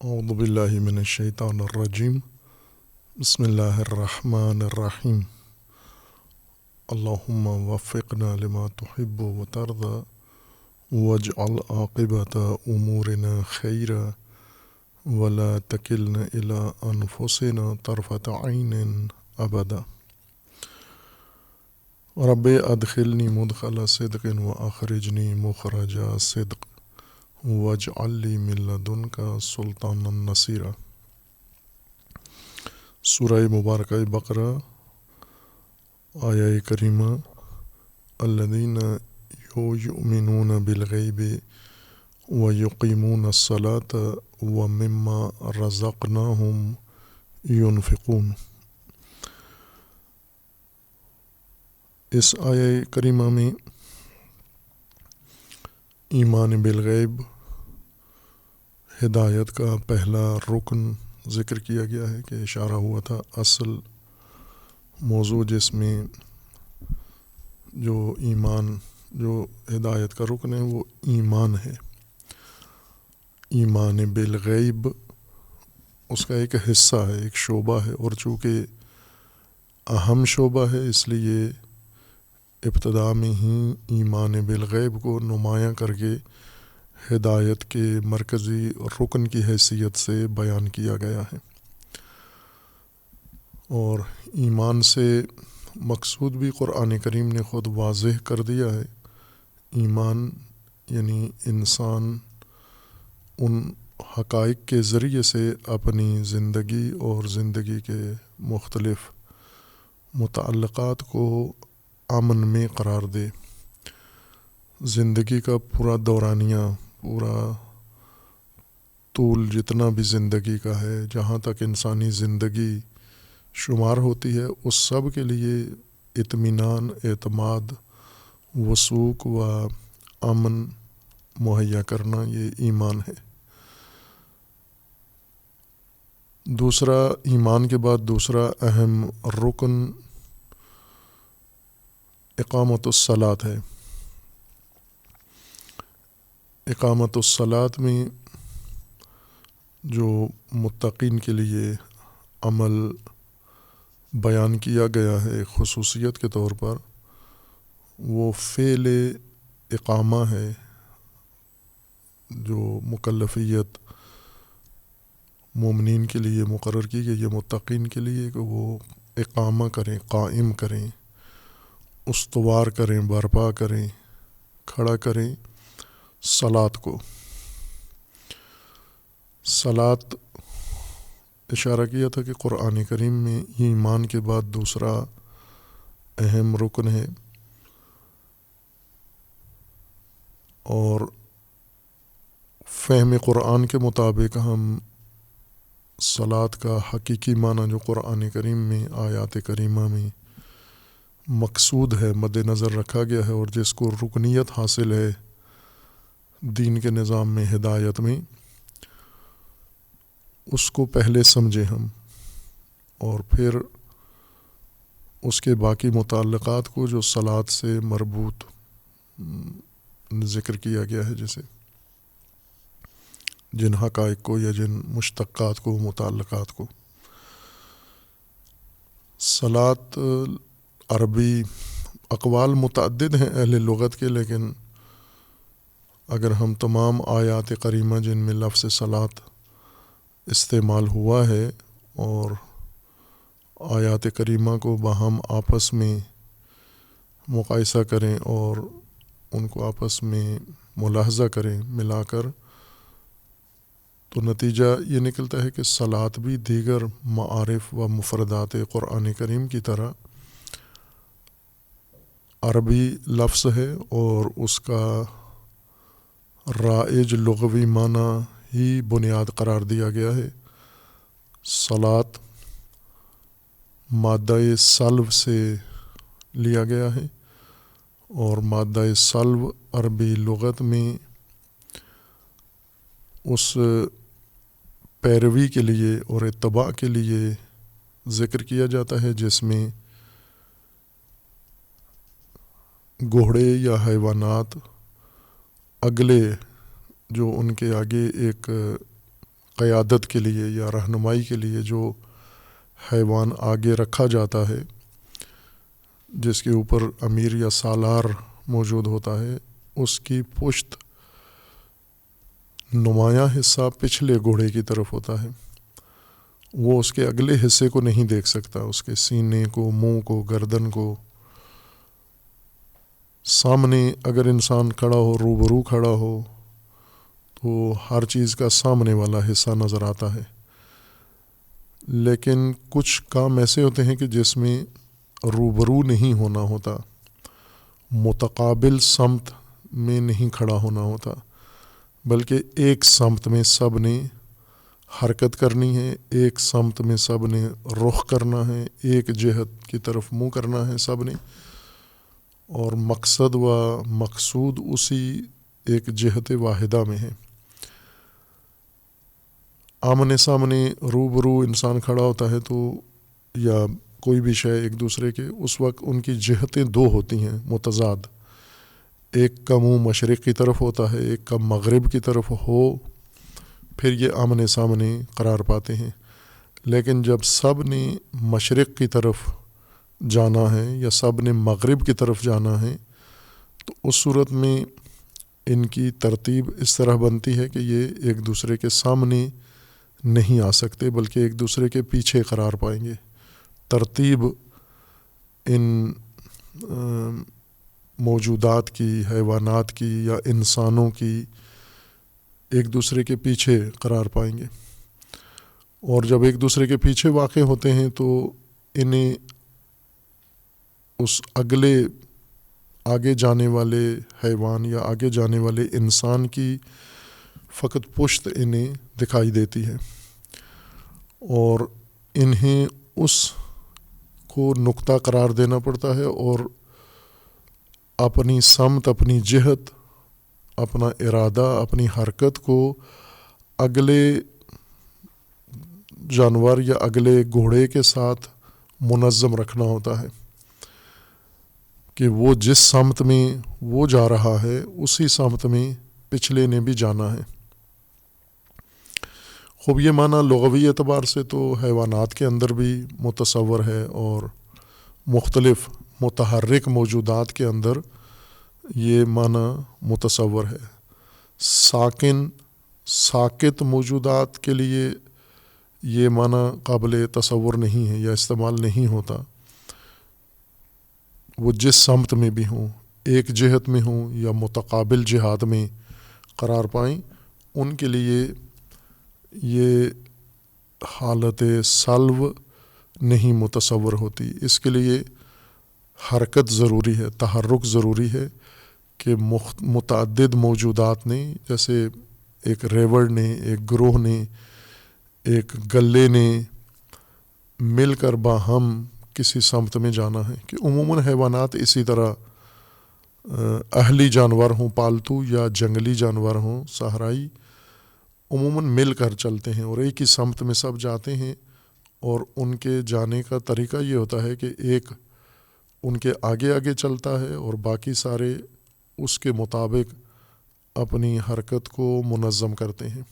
اعوذ باللہ من الشیطان الرجیم بسم اللہ الرحمن الرحیم اللہم وفقنا لما تحب وترضى واجعل عاقبت امورنا خیرا ولا تکلنا الى انفسنا طرفت عین ابدا رب ادخلنی مدخل صدق واخرجنی مخرج صدق واجعل لی من لدنک سلطانا نصیرا۔ سورہ مبارکہ بقرہ آیہ کریمہ الذین یؤمنون بالغیب ویقیمون الصلاة ومما رزقناہم ینفقون۔ اس آیہ کریمہ میں ایمان بالغیب ہدایت کا پہلا رکن ذکر کیا گیا ہے کہ اشارہ ہوا تھا اصل موضوع جس میں جو ہدایت کا رکن ہے وہ ایمان ہے۔ ایمان بالغیب اس کا ایک حصہ ہے، ایک شعبہ ہے، اور چونکہ اہم شعبہ ہے اس لیے ابتدا میں ہی ایمان بالغیب کو نمایاں کر کے ہدایت کے مرکزی رکن کی حیثیت سے بیان کیا گیا ہے۔ اور ایمان سے مقصود بھی قرآن کریم نے خود واضح کر دیا ہے۔ ایمان یعنی انسان ان حقائق کے ذریعے سے اپنی زندگی اور زندگی کے مختلف متعلقات کو امن میں قرار دے۔ زندگی کا پورا دورانیہ، پورا طول جتنا بھی زندگی کا ہے، جہاں تک انسانی زندگی شمار ہوتی ہے، اس سب کے لیے اطمینان، اعتماد، وثوق و امن مہیا کرنا یہ ایمان ہے۔ دوسرا، ایمان کے بعد دوسرا اہم رکن اقامت الصلاۃ ہے۔ اقامت الصلاۃ میں جو متقین کے لیے عمل بیان کیا گیا ہے خصوصیت کے طور پر، وہ فعل اقامہ ہے، جو مکلفیت مومنین کے لیے مقرر کی گئی ہے، متقین کے لیے، کہ وہ اقامہ کریں، قائم کریں، استوار کریں، برپا کریں، کھڑا کریں صلاۃ کو۔ صلاۃ اشارہ کیا تھا کہ قرآن کریم میں ایمان کے بعد دوسرا اہم رکن ہے، اور فہم قرآن کے مطابق ہم صلاۃ کا حقیقی معنی جو قرآن کریم میں آیات کریمہ میں مقصود ہے، مد نظر رکھا گیا ہے، اور جس کو رکنیت حاصل ہے دین کے نظام میں، ہدایت میں، اس کو پہلے سمجھیں ہم، اور پھر اس کے باقی متعلقات کو جو صلاۃ سے مربوط ذکر کیا گیا ہے، جیسے جن حقائق کو یا جن مشتقات کو، متعلقات کو۔ صلاۃ عربی اقوال متعدد ہیں اہل لغت کے، لیکن اگر ہم تمام آیات کریمہ جن میں لفظ صلاۃ استعمال ہوا ہے اور آیات کریمہ کو باہم آپس میں مقایسہ کریں اور ان کو آپس میں ملاحظہ کریں، ملا کر، تو نتیجہ یہ نکلتا ہے کہ صلاۃ بھی دیگر معارف و مفردات قرآن کریم کی طرح عربی لفظ ہے، اور اس کا رائج لغوی معنی ہی بنیاد قرار دیا گیا ہے۔ صلاۃ مادہ سلو سے لیا گیا ہے، اور مادہ سلو عربی لغت میں اس پیروی کے لیے اور اتباع کے لیے ذکر کیا جاتا ہے جس میں گھوڑے یا حیوانات اگلے جو ان کے آگے ایک قیادت کے لیے یا رہنمائی کے لیے جو حیوان آگے رکھا جاتا ہے، جس کے اوپر امیر یا سالار موجود ہوتا ہے، اس کی پشت نمایاں حصہ پچھلے گھوڑے کی طرف ہوتا ہے. وہ اس کے اگلے حصے کو نہیں دیکھ سکتا، اس کے سینے کو، منہ کو، گردن کو. سامنے اگر انسان کھڑا ہو، روبرو کھڑا ہو، تو ہر چیز کا سامنے والا حصہ نظر آتا ہے. لیکن کچھ کام ایسے ہوتے ہیں کہ جس میں روبرو نہیں ہونا ہوتا، متقابل سمت میں نہیں کھڑا ہونا ہوتا، بلکہ ایک سمت میں سب نے حرکت کرنی ہے، ایک سمت میں سب نے رخ کرنا ہے، ایک جہت کی طرف منہ کرنا ہے سب نے، اور مقصد و مقصود اسی ایک جہت واحدہ میں ہے. آمنے سامنے روبرو انسان کھڑا ہوتا ہے تو یا کوئی بھی شے ایک دوسرے کے، اس وقت ان کی جہتیں دو ہوتی ہیں متضاد. ایک کا منہ مشرق کی طرف ہوتا ہے، ایک کا مغرب کی طرف ہو، پھر یہ آمنے سامنے قرار پاتے ہیں. لیکن جب سب نے مشرق کی طرف جانا ہے یا سب نے مغرب کی طرف جانا ہے، تو اس صورت میں ان کی ترتیب اس طرح بنتی ہے کہ یہ ایک دوسرے کے سامنے نہیں آ سکتے، بلکہ ایک دوسرے کے پیچھے قرار پائیں گے. ترتیب ان موجودات کی، حیوانات کی یا انسانوں کی، ایک دوسرے کے پیچھے قرار پائیں گے. اور جب ایک دوسرے کے پیچھے واقع ہوتے ہیں تو انہیں اس آگے جانے والے حیوان یا آگے جانے والے انسان کی فقط پشت انہیں دکھائی دیتی ہے، اور انہیں اس کو نقطہ قرار دینا پڑتا ہے اور اپنی سمت، اپنی جہت، اپنا ارادہ، اپنی حرکت کو اگلے جانور یا اگلے گھوڑے کے ساتھ منظم رکھنا ہوتا ہے کہ وہ جس سمت میں وہ جا رہا ہے اسی سمت میں پچھلے نے بھی جانا ہے. خوب یہ معنی لغوی اعتبار سے تو حیوانات کے اندر بھی متصور ہے، اور مختلف متحرک موجودات کے اندر یہ معنی متصور ہے. ساکت موجودات کے لیے یہ معنی قابل تصور نہیں ہے یا استعمال نہیں ہوتا. وہ جس سمت میں بھی ہوں، ایک جہت میں ہوں یا متقابل جہات میں قرار پائیں، ان کے لیے یہ حالت سلو نہیں متصور ہوتی. اس کے لیے حرکت ضروری ہے، تحرک ضروری ہے کہ متعدد موجودات نے، جیسے ایک ریوڑ نے، ایک گروہ نے، ایک گلے نے مل کر باہم کسی سمت میں جانا ہے. کہ عموماً حیوانات اسی طرح اہلی جانور ہوں، پالتو یا جنگلی جانور ہوں، صحرائی، عموماً مل کر چلتے ہیں اور ایک ہی سمت میں سب جاتے ہیں. اور ان کے جانے کا طریقہ یہ ہوتا ہے کہ ایک ان کے آگے آگے چلتا ہے اور باقی سارے اس کے مطابق اپنی حرکت کو منظم کرتے ہیں.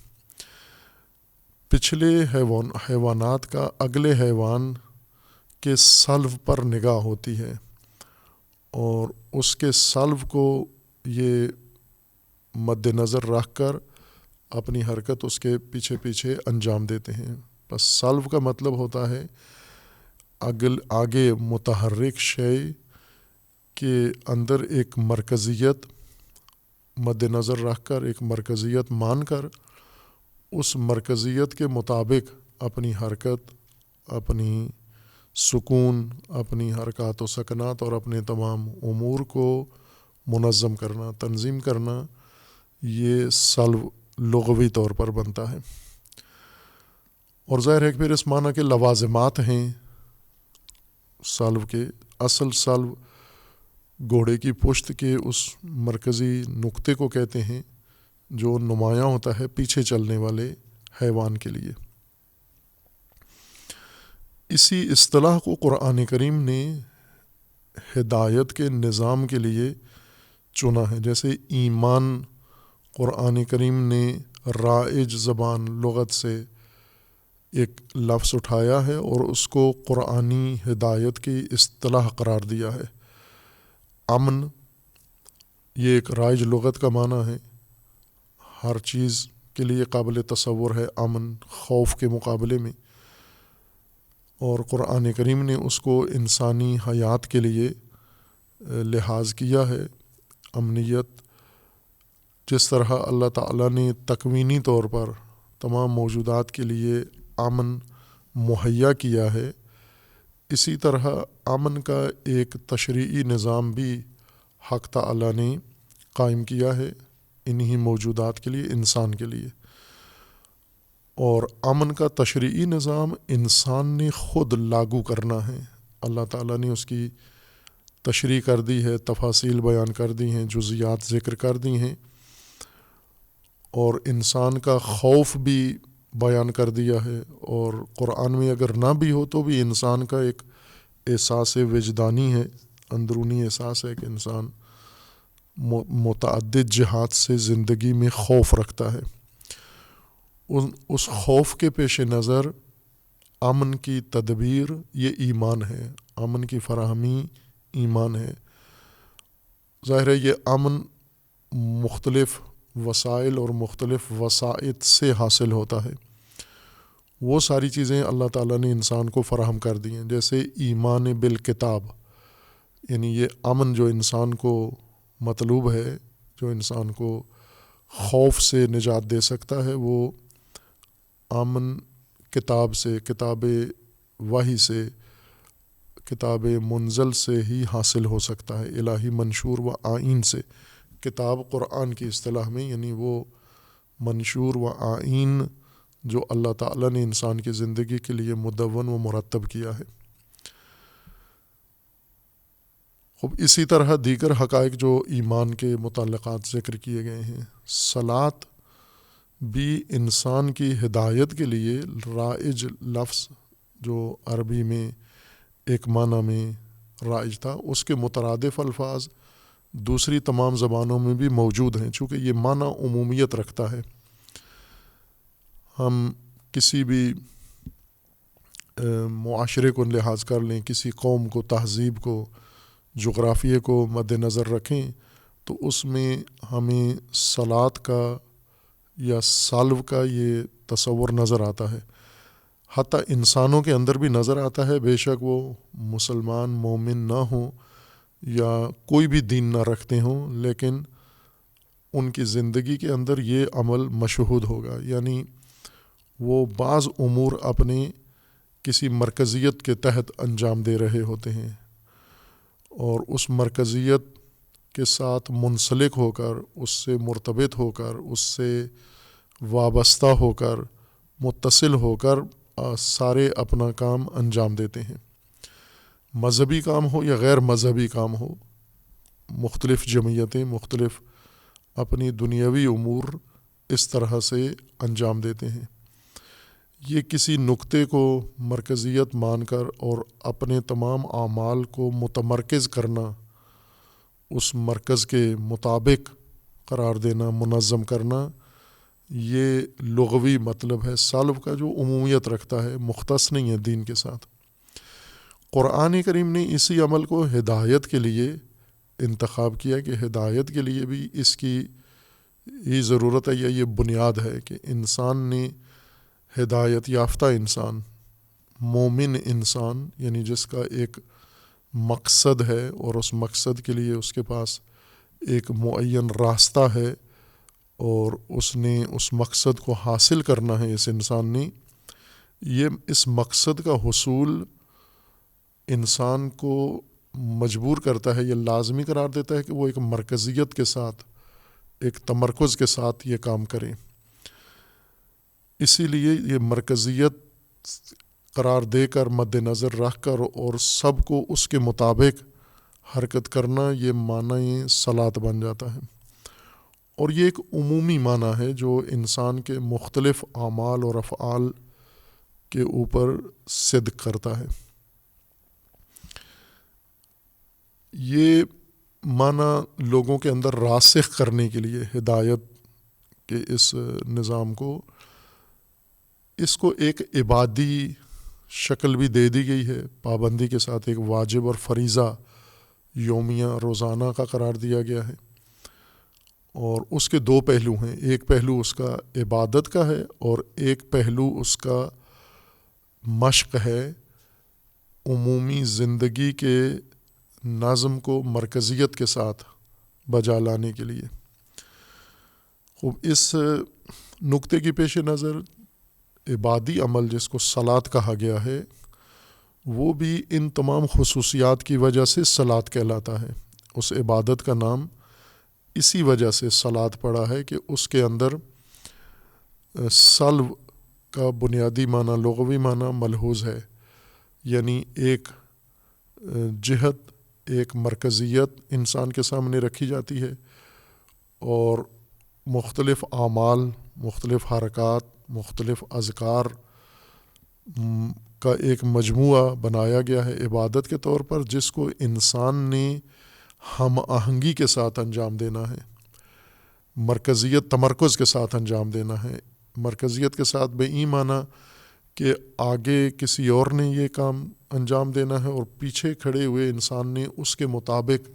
پچھلے حیوانات کا اگلے حیوان کے سلو پر نگاہ ہوتی ہے، اور اس کے سلو کو یہ مد نظر رکھ کر اپنی حرکت اس کے پیچھے پیچھے انجام دیتے ہیں. بس سلو کا مطلب ہوتا ہے آگے متحرک شے کے اندر ایک مرکزیت مد نظر رکھ کر، ایک مرکزیت مان کر، اس مرکزیت کے مطابق اپنی حرکت، اپنی سکون، اپنی حرکات و سکنات اور اپنے تمام امور کو منظم کرنا، تنظیم کرنا، یہ سلو لغوی طور پر بنتا ہے. اور ظاہر ہے کہ پھر اس معنی کے لوازمات ہیں سلو کے. اصل سلو گھوڑے کی پشت کے اس مرکزی نقطے کو کہتے ہیں جو نمایاں ہوتا ہے پیچھے چلنے والے حیوان کے لیے. اسی اصطلاح کو قرآن کریم نے ہدایت کے نظام کے لیے چنا ہے. جیسے ایمان قرآن کریم نے رائج زبان لغت سے ایک لفظ اٹھایا ہے اور اس کو قرآنی ہدایت کی اصطلاح قرار دیا ہے۔ امن یہ ایک رائج لغت کا معنی ہے، ہر چیز کے لیے قابل تصور ہے امن خوف کے مقابلے میں، اور قرآن کریم نے اس کو انسانی حیات کے لیے لحاظ کیا ہے۔ امنیت جس طرح اللہ تعالیٰ نے تکوینی طور پر تمام موجودات کے لیے امن مہیا کیا ہے، اسی طرح امن کا ایک تشریعی نظام بھی حق تعالیٰ نے قائم کیا ہے انہی موجودات کے لیے، انسان کے لیے۔ اور امن کا تشریعی نظام انسان نے خود لاگو کرنا ہے۔ اللہ تعالیٰ نے اس کی تشریح کر دی ہے، تفاصیل بیان کر دی ہیں، جزیات ذکر کر دی ہیں، اور انسان کا خوف بھی بیان کر دیا ہے۔ اور قرآن میں اگر نہ بھی ہو تو بھی انسان کا ایک احساس وجدانی ہے، اندرونی احساس ہے کہ انسان متعدد جہات سے زندگی میں خوف رکھتا ہے۔ اس خوف کے پیش نظر امن کی تدبیر یہ ایمان ہے، امن کی فراہمی ایمان ہے۔ ظاہر ہے یہ امن مختلف وسائل اور مختلف وسائط سے حاصل ہوتا ہے۔ وہ ساری چیزیں اللہ تعالیٰ نے انسان کو فراہم کر دی ہیں، جیسے ایمان بالکتاب، یعنی یہ امن جو انسان کو مطلوب ہے، جو انسان کو خوف سے نجات دے سکتا ہے، وہ امن کتاب سے، کتاب وحی سے، کتاب منزل سے ہی حاصل ہو سکتا ہے، الہی منشور و آئین سے۔ کتاب قرآن کی اصطلاح میں یعنی وہ منشور و آئین جو اللہ تعالیٰ نے انسان کی زندگی کے لیے مدون و مرتب کیا ہے۔ خب اسی طرح دیگر حقائق جو ایمان کے متعلقات ذکر کیے گئے ہیں، صلاۃ بھی انسان کی ہدایت کے لیے رائج لفظ جو عربی میں ایک معنی میں رائج تھا، اس کے مترادف الفاظ دوسری تمام زبانوں میں بھی موجود ہیں، چونکہ یہ معنی عمومیت رکھتا ہے۔ ہم کسی بھی معاشرے کو لحاظ کر لیں، کسی قوم کو، تہذیب کو، جغرافیے کو مد نظر رکھیں تو اس میں ہمیں صلاۃ کا یا سالو کا یہ تصور نظر آتا ہے، حتیٰ انسانوں کے اندر بھی نظر آتا ہے، بے شک وہ مسلمان مومن نہ ہوں یا کوئی بھی دین نہ رکھتے ہوں، لیکن ان کی زندگی کے اندر یہ عمل مشہود ہوگا، یعنی وہ بعض امور اپنے کسی مرکزیت کے تحت انجام دے رہے ہوتے ہیں، اور اس مرکزیت کے ساتھ منسلک ہو کر، اس سے مرتبط ہو کر، اس سے وابستہ ہو کر، متصل ہو کر سارے اپنا کام انجام دیتے ہیں، مذہبی کام ہو یا غیر مذہبی کام ہو۔ مختلف جمعیتیں مختلف اپنی دنیاوی امور اس طرح سے انجام دیتے ہیں۔ یہ کسی نقطے کو مرکزیت مان کر اور اپنے تمام اعمال کو متمرکز کرنا، اس مرکز کے مطابق قرار دینا، منظم کرنا، یہ لغوی مطلب ہے سالو کا، جو عمومیت رکھتا ہے، مختص نہیں ہے دین کے ساتھ۔ قرآن کریم نے اسی عمل کو ہدایت کے لیے انتخاب کیا کہ ہدایت کے لیے بھی اس کی یہ ضرورت ہے یا یہ بنیاد ہے کہ انسان نے ہدایت یافتہ انسان، مومن انسان، یعنی جس کا ایک مقصد ہے اور اس مقصد کے لیے اس کے پاس ایک معین راستہ ہے اور اس نے اس مقصد کو حاصل کرنا ہے، اس انسان نے یہ اس مقصد کا حصول انسان کو مجبور کرتا ہے یا لازمی قرار دیتا ہے کہ وہ ایک مرکزیت کے ساتھ، ایک تمرکز کے ساتھ یہ کام کریں۔ اسی لیے یہ مرکزیت قرار دے کر، مد نظر رکھ کر اور سب کو اس کے مطابق حرکت کرنا، یہ معنی صلاۃ بن جاتا ہے، اور یہ ایک عمومی معنی ہے جو انسان کے مختلف اعمال اور افعال کے اوپر صدق کرتا ہے۔ یہ معنی لوگوں کے اندر راسخ کرنے کے لیے، ہدایت کہ اس نظام کو اس کو ایک عبادی شکل بھی دے دی گئی ہے، پابندی کے ساتھ ایک واجب اور فریضہ یومیہ روزانہ کا قرار دیا گیا ہے، اور اس کے دو پہلو ہیں، ایک پہلو اس کا عبادت کا ہے اور ایک پہلو اس کا مشق ہے عمومی زندگی کے نظم کو مرکزیت کے ساتھ بجا لانے کے لیے۔ خوب، اس نقطے کی پیش نظر عبادی عمل جس کو صلاۃ کہا گیا ہے وہ بھی ان تمام خصوصیات کی وجہ سے صلاۃ کہلاتا ہے۔ اس عبادت کا نام اسی وجہ سے صلاۃ پڑا ہے کہ اس کے اندر صلو کا بنیادی معنی لغوی معنی ملحوظ ہے، یعنی ایک جہت، ایک مرکزیت انسان کے سامنے رکھی جاتی ہے اور مختلف اعمال، مختلف حرکات، مختلف اذکار کا ایک مجموعہ بنایا گیا ہے عبادت کے طور پر، جس کو انسان نے ہم آہنگی کے ساتھ انجام دینا ہے، مرکزیت تمرکز کے ساتھ انجام دینا ہے۔ مرکزیت کے ساتھ بے این معنی کہ آگے کسی اور نے یہ کام انجام دینا ہے اور پیچھے کھڑے ہوئے انسان نے اس کے مطابق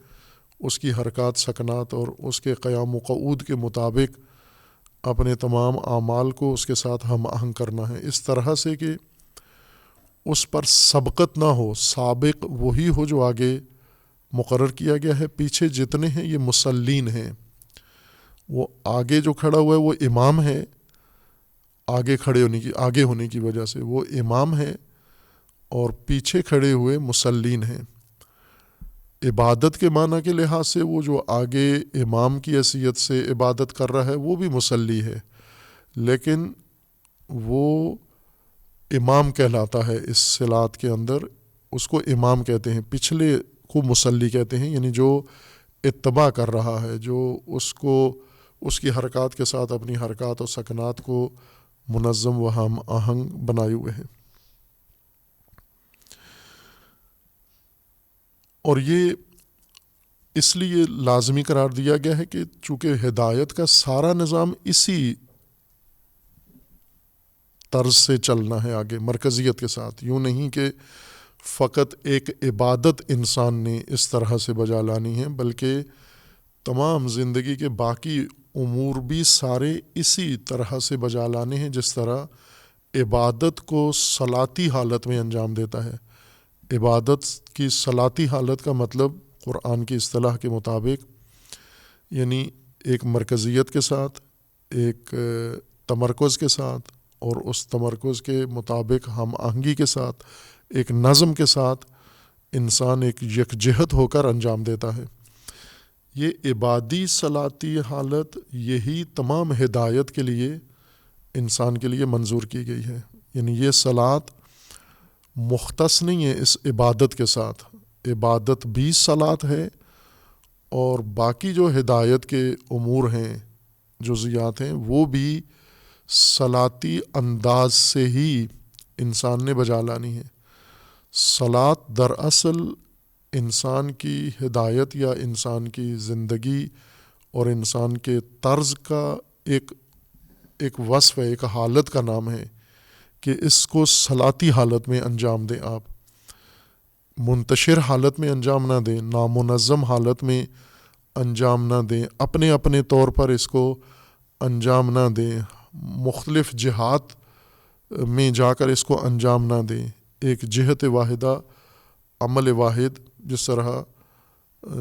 اس کی حرکات سکنات اور اس کے قیام و قعود کے مطابق اپنے تمام اعمال کو اس کے ساتھ ہم آہنگ کرنا ہے، اس طرح سے کہ اس پر سبقت نہ ہو، سابق وہی ہو جو آگے مقرر کیا گیا ہے، پیچھے جتنے ہیں یہ مسلین ہیں، وہ آگے جو کھڑا ہوا ہے وہ امام ہے، آگے ہونے کی وجہ سے وہ امام ہے، اور پیچھے کھڑے ہوئے مسلین ہیں۔ عبادت کے معنی کے لحاظ سے وہ جو آگے امام کی حیثیت سے عبادت کر رہا ہے وہ بھی مصلی ہے، لیکن وہ امام کہلاتا ہے اس صلاۃ کے اندر، اس کو امام کہتے ہیں، پچھلے کو مصلی کہتے ہیں، یعنی جو اتباع کر رہا ہے، جو اس کو اس کی حرکات کے ساتھ اپنی حرکات اور سکنات کو منظم و ہم آہنگ بنائے ہوئے ہیں۔ اور یہ اس لیے لازمی قرار دیا گیا ہے کہ چونکہ ہدایت کا سارا نظام اسی طرز سے چلنا ہے آگے مرکزیت کے ساتھ، یوں نہیں کہ فقط ایک عبادت انسان نے اس طرح سے بجا لانی ہے، بلکہ تمام زندگی کے باقی امور بھی سارے اسی طرح سے بجا لانے ہیں جس طرح عبادت کو صلاتی حالت میں انجام دیتا ہے۔ عبادت کی صلاتی حالت کا مطلب قرآن کی اصطلاح کے مطابق یعنی ایک مرکزیت کے ساتھ، ایک تمرکز کے ساتھ، اور اس تمرکز کے مطابق ہم آہنگی کے ساتھ، ایک نظم کے ساتھ انسان ایک یکجہت ہو کر انجام دیتا ہے۔ یہ عبادی صلاتی حالت یہی تمام ہدایت کے لیے انسان کے لیے منظور کی گئی ہے، یعنی یہ صلاۃ مختص نہیں ہے اس عبادت کے ساتھ، عبادت بھی صلاۃ ہے اور باقی جو ہدایت کے امور ہیں، جزیات ہیں، وہ بھی صلاتی انداز سے ہی انسان نے بجا لانی ہے۔ صلاۃ دراصل انسان کی ہدایت یا انسان کی زندگی اور انسان کے طرز کا ایک وصف ہے، ایک حالت کا نام ہے کہ اس کو صلاتی حالت میں انجام دیں، آپ منتشر حالت میں انجام نہ دیں، نامنظم حالت میں انجام نہ دیں، اپنے اپنے طور پر اس کو انجام نہ دیں، مختلف جہات میں جا کر اس کو انجام نہ دیں، ایک جہت واحدہ، عمل واحد، جس طرح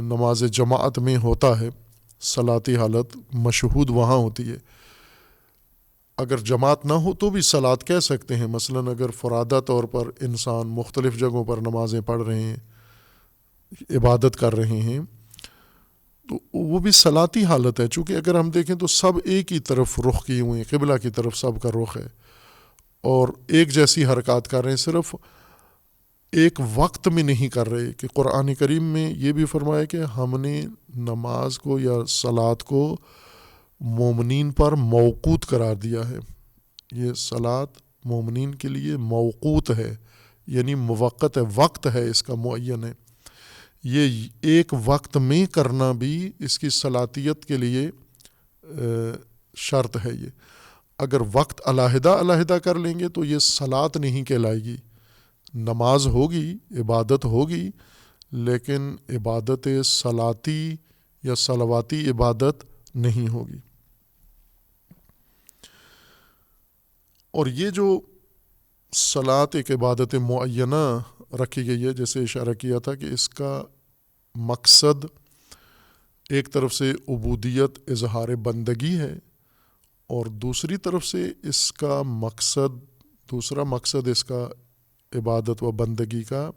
نماز جماعت میں ہوتا ہے صلاتی حالت مشہود وہاں ہوتی ہے۔ اگر جماعت نہ ہو تو بھی صلاۃ کہہ سکتے ہیں، مثلا اگر فرادہ طور پر انسان مختلف جگہوں پر نمازیں پڑھ رہے ہیں، عبادت کر رہے ہیں، تو وہ بھی صلاتی حالت ہے، چونکہ اگر ہم دیکھیں تو سب ایک ہی طرف رخ کیے ہوئے ہیں، قبلہ کی طرف سب کا رخ ہے اور ایک جیسی حرکات کر رہے ہیں، صرف ایک وقت میں نہیں کر رہے۔ کہ قرآن کریم میں یہ بھی فرمایا کہ ہم نے نماز کو یا صلاۃ کو مومنین پر موقوت قرار دیا ہے، یہ صلاۃ مومنین کے لیے موقوت ہے، یعنی موقت ہے، وقت ہے اس کا معین ہے۔ یہ ایک وقت میں کرنا بھی اس کی صلاتیت کے لیے شرط ہے یہ. اگر وقت علیحدہ علیحدہ کر لیں گے تو یہ صلاۃ نہیں کہلائے گی. نماز ہوگی، عبادت ہوگی، لیکن عبادت صلاتی یا صلواتی عبادت نہیں ہوگی. اور یہ جو صلاۃ ایک عبادت معینہ رکھی گئی ہے، جیسے اشارہ کیا تھا کہ اس کا مقصد ایک طرف سے عبودیت، اظہار بندگی ہے، اور دوسری طرف سے اس کا دوسرا مقصد اس کا عبادت و بندگی کا،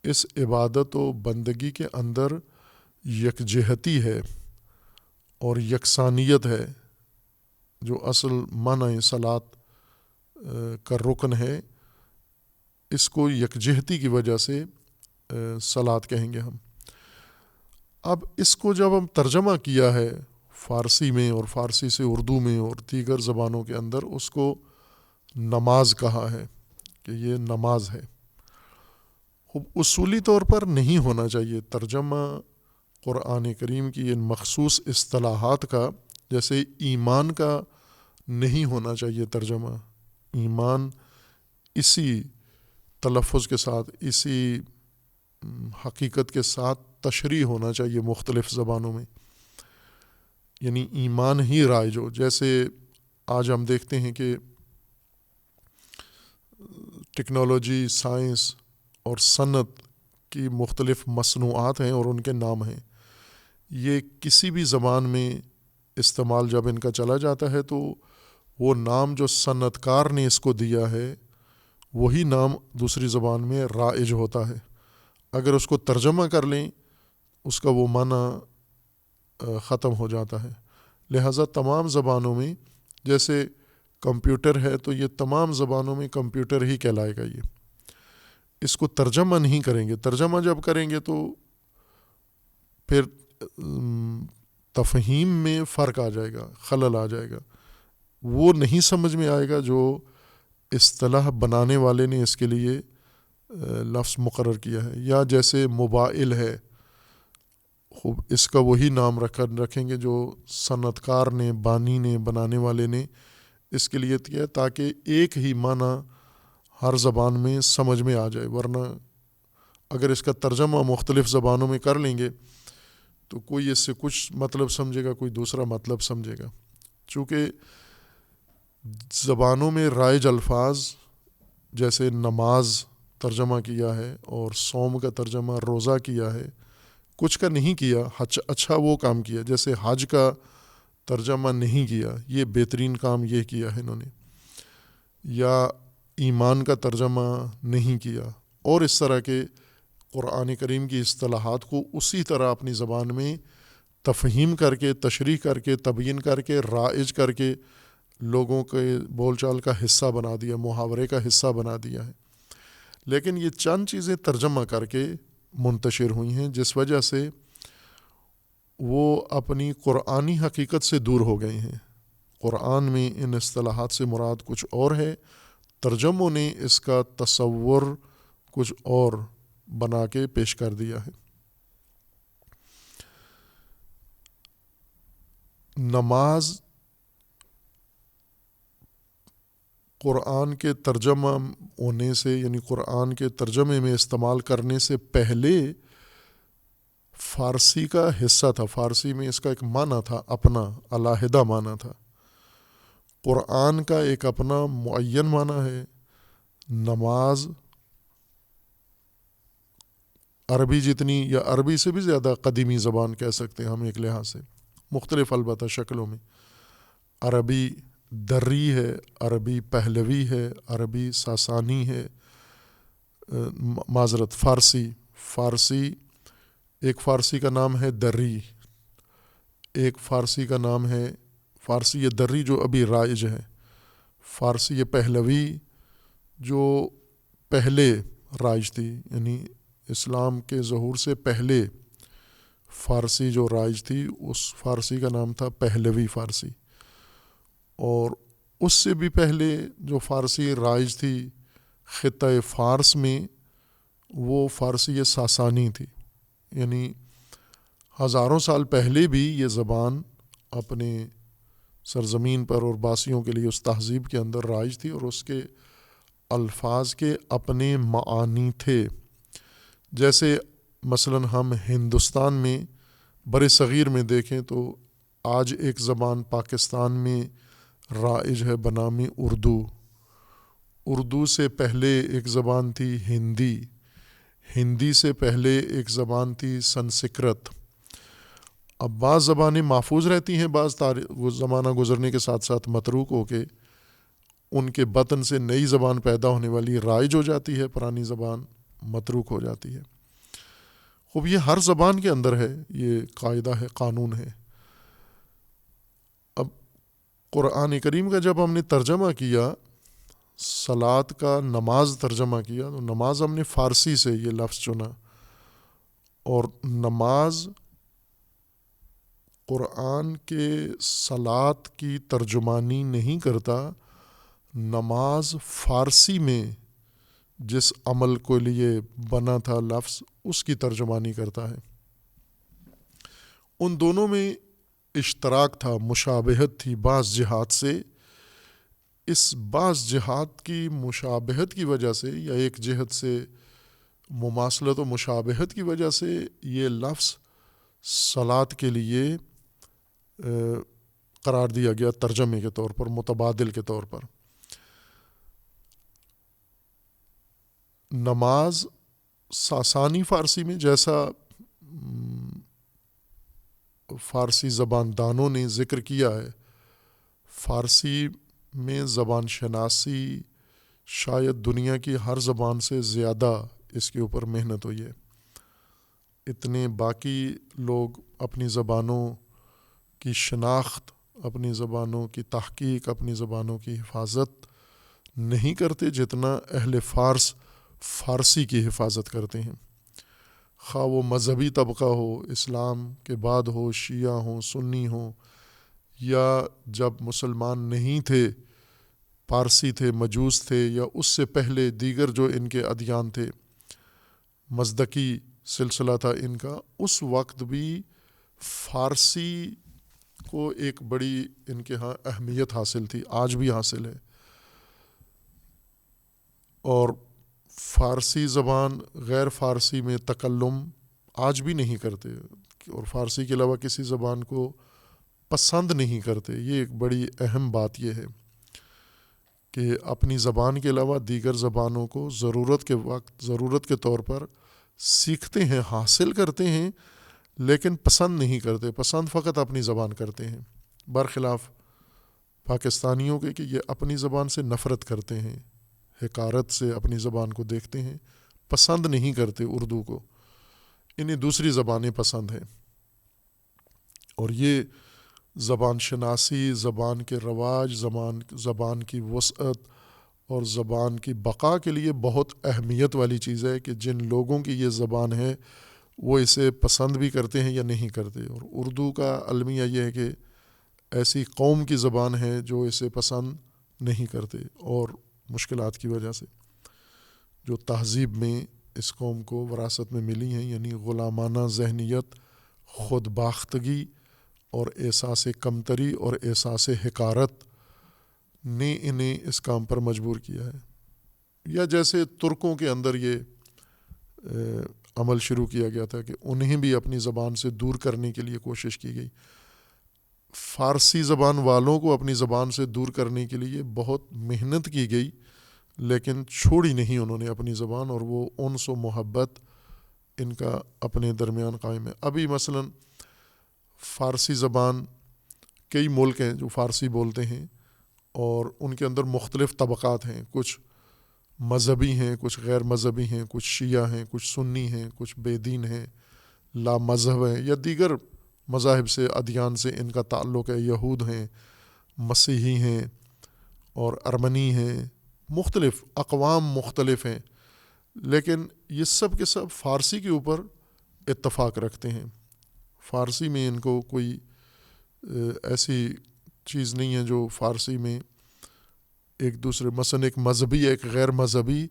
اس عبادت و بندگی کے اندر یکجہتی ہے اور یکسانیت ہے، جو اصل معنی صلاۃ کا رکن ہے. اس کو یکجہتی کی وجہ سے صلاۃ کہیں گے ہم. اب اس کو جب ہم ترجمہ کیا ہے فارسی میں، اور فارسی سے اردو میں اور دیگر زبانوں کے اندر، اس کو نماز کہا ہے کہ یہ نماز ہے. اصولی طور پر نہیں ہونا چاہیے ترجمہ قرآن کریم کی ان مخصوص اصطلاحات کا، جیسے ایمان کا نہیں ہونا چاہیے ترجمہ. ایمان اسی تلفظ کے ساتھ، اسی حقیقت کے ساتھ تشریح ہونا چاہیے مختلف زبانوں میں. یعنی ایمان ہی رائج ہو. جیسے آج ہم دیکھتے ہیں کہ ٹیکنالوجی، سائنس اور صنعت کی مختلف مصنوعات ہیں اور ان کے نام ہیں. یہ کسی بھی زبان میں استعمال جب ان کا چلا جاتا ہے تو وہ نام جو صنعت کار نے اس کو دیا ہے وہی نام دوسری زبان میں رائج ہوتا ہے. اگر اس کو ترجمہ کر لیں اس کا وہ معنی ختم ہو جاتا ہے. لہٰذا تمام زبانوں میں، جیسے کمپیوٹر ہے تو یہ تمام زبانوں میں کمپیوٹر ہی کہلائے گا. یہ اس کو ترجمہ نہیں کریں گے. ترجمہ جب کریں گے تو پھر تفہیم میں فرق آ جائے گا، خلل آ جائے گا. وہ نہیں سمجھ میں آئے گا جو اصطلاح بنانے والے نے اس کے لیے لفظ مقرر کیا ہے. یا جیسے موبائل ہے، خوب اس کا وہی نام رکھیں گے جو صنعت کار نے، بانی نے، بنانے والے نے اس کے لیے کیا، تاکہ ایک ہی معنی ہر زبان میں سمجھ میں آ جائے. ورنہ اگر اس کا ترجمہ مختلف زبانوں میں کر لیں گے تو کوئی اس سے کچھ مطلب سمجھے گا، کوئی دوسرا مطلب سمجھے گا. چونکہ زبانوں میں رائج الفاظ جیسے نماز ترجمہ کیا ہے اور صوم کا ترجمہ روزہ کیا ہے، کچھ کا نہیں کیا. اچھا وہ کام کیا. جیسے حج کا ترجمہ نہیں کیا، یہ بہترین کام یہ کیا ہے انہوں نے. یا ایمان کا ترجمہ نہیں کیا. اور اس طرح کے قرآن کریم کی اصطلاحات کو اسی طرح اپنی زبان میں تفہیم کر کے، تشریح کر کے، تبیین کر کے، رائج کر کے لوگوں کے بول چال کا حصہ بنا دیا، محاورے کا حصہ بنا دیا ہے. لیکن یہ چند چیزیں ترجمہ کر کے منتشر ہوئی ہیں جس وجہ سے وہ اپنی قرآنی حقیقت سے دور ہو گئے ہیں. قرآن میں ان اصطلاحات سے مراد کچھ اور ہے، ترجموں نے اس کا تصور کچھ اور بنا کے پیش کر دیا ہے. نماز قرآن کے ترجمہ ہونے سے، یعنی قرآن کے ترجمے میں استعمال کرنے سے پہلے فارسی کا حصہ تھا. فارسی میں اس کا ایک معنی تھا، اپنا علیحدہ معنی تھا. قرآن کا ایک اپنا معین معنی ہے. نماز عربی جتنی، یا عربی سے بھی زیادہ قدیمی زبان کہہ سکتے ہیں ہم ایک لحاظ سے، مختلف البتہ شکلوں میں. عربی دری ہے، عربی پہلوی ہے، عربی ساسانی ہے، معذرت فارسی ایک فارسی کا نام ہے دری، ایک فارسی کا نام ہے فارسی دری جو ابھی رائج ہے. فارسی پہلوی جو پہلے رائج تھی، یعنی اسلام کے ظہور سے پہلے فارسی جو رائج تھی اس فارسی کا نام تھا پہلوی فارسی. اور اس سے بھی پہلے جو فارسی رائج تھی خطہ فارس میں، وہ فارسی ساسانی تھی. یعنی ہزاروں سال پہلے بھی یہ زبان اپنے سرزمین پر اور باسیوں کے لیے اس تہذیب کے اندر رائج تھی، اور اس کے الفاظ کے اپنے معانی تھے. جیسے مثلاً ہم ہندوستان میں بر صغیر میں دیکھیں تو آج ایک زبان پاکستان میں رائج ہے بنام اردو. اردو سے پہلے ایک زبان تھی ہندی، ہندی سے پہلے ایک زبان تھی سنسکرت. اب بعض زبانیں محفوظ رہتی ہیں، بعض زمانہ گزرنے کے ساتھ ساتھ متروک ہو کے ان کے بطن سے نئی زبان پیدا ہونے والی رائج ہو جاتی ہے، پرانی زبان متروک ہو جاتی ہے. خوب یہ ہر زبان کے اندر ہے، یہ قاعدہ ہے، قانون ہے. اب قرآن کریم کا جب ہم نے ترجمہ کیا، صلاۃ کا نماز ترجمہ کیا، تو نماز ہم نے فارسی سے یہ لفظ چنا، اور نماز قرآن کے صلاۃ کی ترجمانی نہیں کرتا. نماز فارسی میں جس عمل کو لیے بنا تھا لفظ، اس کی ترجمانی کرتا ہے. ان دونوں میں اشتراک تھا، مشابہت تھی بعض جہات سے. اس بعض جہات کی مشابہت کی وجہ سے یا ایک جہت سے مماثلت و مشابہت کی وجہ سے یہ لفظ صلاۃ کے لیے قرار دیا گیا ترجمے کے طور پر، متبادل کے طور پر. نماز ساسانی فارسی میں، جیسا فارسی زبان دانوں نے ذکر کیا ہے، فارسی میں زبان شناسی شاید دنیا کی ہر زبان سے زیادہ اس کے اوپر محنت ہوئی ہے. اتنے باقی لوگ اپنی زبانوں کی شناخت، اپنی زبانوں کی تحقیق، اپنی زبانوں کی حفاظت نہیں کرتے جتنا اہل فارس فارسی کی حفاظت کرتے ہیں. خواہ وہ مذہبی طبقہ ہو، اسلام کے بعد ہو، شیعہ ہوں، سنی ہوں، یا جب مسلمان نہیں تھے، پارسی تھے، مجوس تھے، یا اس سے پہلے دیگر جو ان کے ادیان تھے، مزدکی سلسلہ تھا ان کا، اس وقت بھی فارسی کو ایک بڑی ان کے ہاں اہمیت حاصل تھی، آج بھی حاصل ہے. اور فارسی زبان غیر فارسی میں تکلم آج بھی نہیں کرتے، اور فارسی کے علاوہ کسی زبان کو پسند نہیں کرتے. یہ ایک بڑی اہم بات یہ ہے کہ اپنی زبان کے علاوہ دیگر زبانوں کو ضرورت کے وقت، ضرورت کے طور پر سیکھتے ہیں، حاصل کرتے ہیں، لیکن پسند نہیں کرتے. پسند فقط اپنی زبان کرتے ہیں، برخلاف پاکستانیوں کے کہ یہ اپنی زبان سے نفرت کرتے ہیں، حقارت سے اپنی زبان کو دیکھتے ہیں، پسند نہیں کرتے اردو کو. انہیں دوسری زبانیں پسند ہیں. اور یہ زبان شناسی، زبان کے رواج، زبان کی وسعت اور زبان کی بقا کے لیے بہت اہمیت والی چیز ہے کہ جن لوگوں کی یہ زبان ہے وہ اسے پسند بھی کرتے ہیں یا نہیں کرتے. اور اردو کا المیہ یہ ہے کہ ایسی قوم کی زبان ہے جو اسے پسند نہیں کرتے، اور مشکلات کی وجہ سے جو تہذیب میں اس قوم کو وراثت میں ملی ہیں، یعنی غلامانہ ذہنیت، خود باختگی اور احساس کمتری اور احساس حقارت نے انہیں اس کام پر مجبور کیا ہے. یا جیسے ترکوں کے اندر یہ عمل شروع کیا گیا تھا کہ انہیں بھی اپنی زبان سے دور کرنے کے لیے کوشش کی گئی. فارسی زبان والوں کو اپنی زبان سے دور کرنے کے لیے بہت محنت کی گئی، لیکن چھوڑی نہیں انہوں نے اپنی زبان، اور وہ انس و محبت ان کا اپنے درمیان قائم ہے. ابھی مثلاً فارسی زبان، کئی ملک ہیں جو فارسی بولتے ہیں، اور ان کے اندر مختلف طبقات ہیں، کچھ مذہبی ہیں، کچھ غیر مذہبی ہیں، کچھ شیعہ ہیں، کچھ سنی ہیں، کچھ بے دین ہیں، لا مذہب ہیں، یا دیگر مذاہب سے، ادیان سے ان کا تعلق ہے. یہود ہیں، مسیحی ہیں، اور ارمنی ہیں، مختلف اقوام مختلف ہیں، لیکن یہ سب کے سب فارسی کے اوپر اتفاق رکھتے ہیں. فارسی میں ان کو کوئی ایسی چیز نہیں ہے جو فارسی میں ایک دوسرے، مثلا ایک مذہبی ایک غیر مذہبی،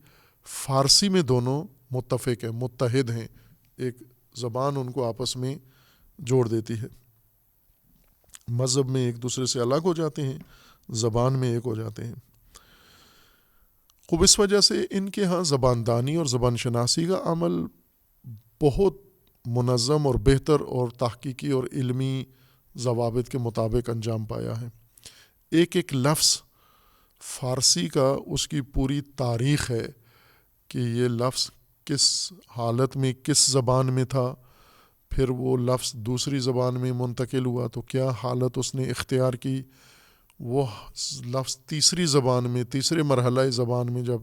فارسی میں دونوں متفق ہیں، متحد ہیں، ایک زبان ان کو آپس میں جوڑ دیتی ہے. مذہب میں ایک دوسرے سے الگ ہو جاتے ہیں، زبان میں ایک ہو جاتے ہیں۔ خوب اس وجہ سے ان کے ہاں زبان دانی اور زبان شناسی کا عمل بہت منظم اور بہتر اور تحقیقی اور علمی ضوابط کے مطابق انجام پایا ہے۔ ایک ایک لفظ فارسی کا اس کی پوری تاریخ ہے کہ یہ لفظ کس حالت میں کس زبان میں تھا، پھر وہ لفظ دوسری زبان میں منتقل ہوا تو کیا حالت اس نے اختیار کی، وہ لفظ تیسری زبان میں تیسرے مرحلہ زبان میں جب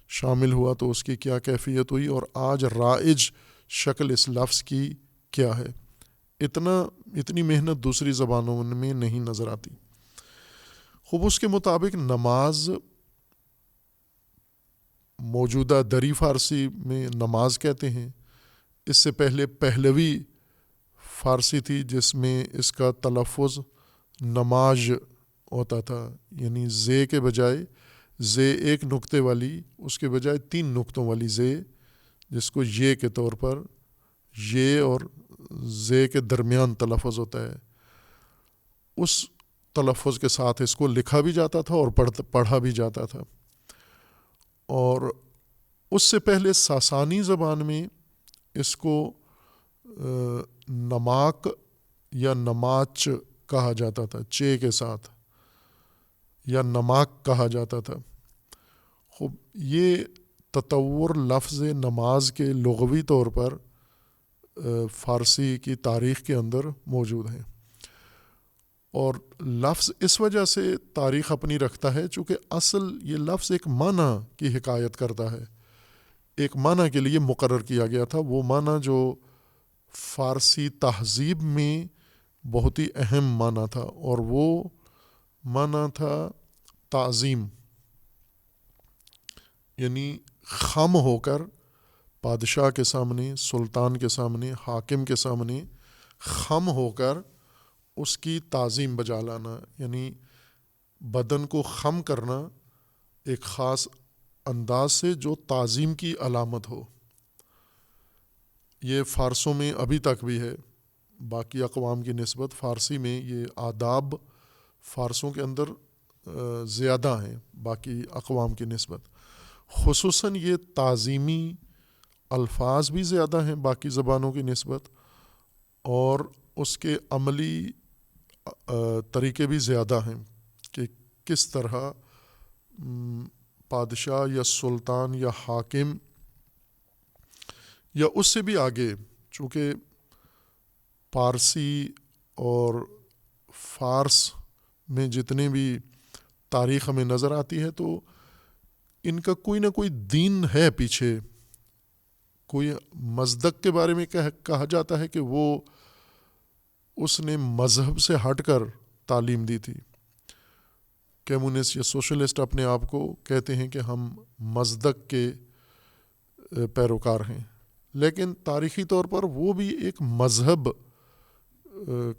شامل ہوا تو اس کی کیا کیفیت ہوئی، اور آج رائج شکل اس لفظ کی کیا ہے۔ اتنی محنت دوسری زبانوں میں نہیں نظر آتی۔ خوب اس کے مطابق نماز موجودہ دری فارسی میں نماز کہتے ہیں، اس سے پہلے پہلوی فارسی تھی جس میں اس کا تلفظ نماز ہوتا تھا، یعنی زے کے بجائے زے ایک نقطے والی، اس کے بجائے 3 نقطوں والی زے، جس کو یہ کے طور پر یہ اور زے کے درمیان تلفظ ہوتا ہے، اس تلفظ کے ساتھ اس کو لکھا بھی جاتا تھا اور پڑھا بھی جاتا تھا۔ اور اس سے پہلے ساسانی زبان میں اس کو نماک یا نماچ کہا جاتا تھا، چے کے ساتھ، یا نماک کہا جاتا تھا۔ خوب یہ تطور لفظ نماز کے لغوی طور پر فارسی کی تاریخ کے اندر موجود ہے، اور لفظ اس وجہ سے تاریخ اپنی رکھتا ہے چونکہ اصل یہ لفظ ایک معنی کی حکایت کرتا ہے، ایک معنی کے لیے مقرر کیا گیا تھا، وہ معنی جو فارسی تہذیب میں بہت ہی اہم معنی تھا، اور وہ معنی تھا تعظیم، یعنی خم ہو کر بادشاہ کے سامنے، سلطان کے سامنے، حاکم کے سامنے خم ہو کر اس کی تعظیم بجا لانا، یعنی بدن کو خم کرنا ایک خاص انداز سے جو تعظیم کی علامت ہو۔ یہ فارسوں میں ابھی تک بھی ہے، باقی اقوام کی نسبت فارسی میں یہ آداب فارسوں کے اندر زیادہ ہیں باقی اقوام کی نسبت، خصوصاً یہ تعظیمی الفاظ بھی زیادہ ہیں باقی زبانوں کی نسبت، اور اس کے عملی طریقے بھی زیادہ ہیں کہ کس طرح بادشاہ یا سلطان یا حاکم یا اس سے بھی آگے، چونکہ پارسی اور فارس میں جتنے بھی تاریخ ہمیں نظر آتی ہے تو ان کا کوئی نہ کوئی دین ہے پیچھے، کوئی مصدق کے بارے میں کہا جاتا ہے کہ وہ اس نے مذہب سے ہٹ کر تعلیم دی تھی۔ کمیونسٹ یا سوشلسٹ اپنے آپ کو کہتے ہیں کہ ہم مصدق کے پیروکار ہیں، لیکن تاریخی طور پر وہ بھی ایک مذہب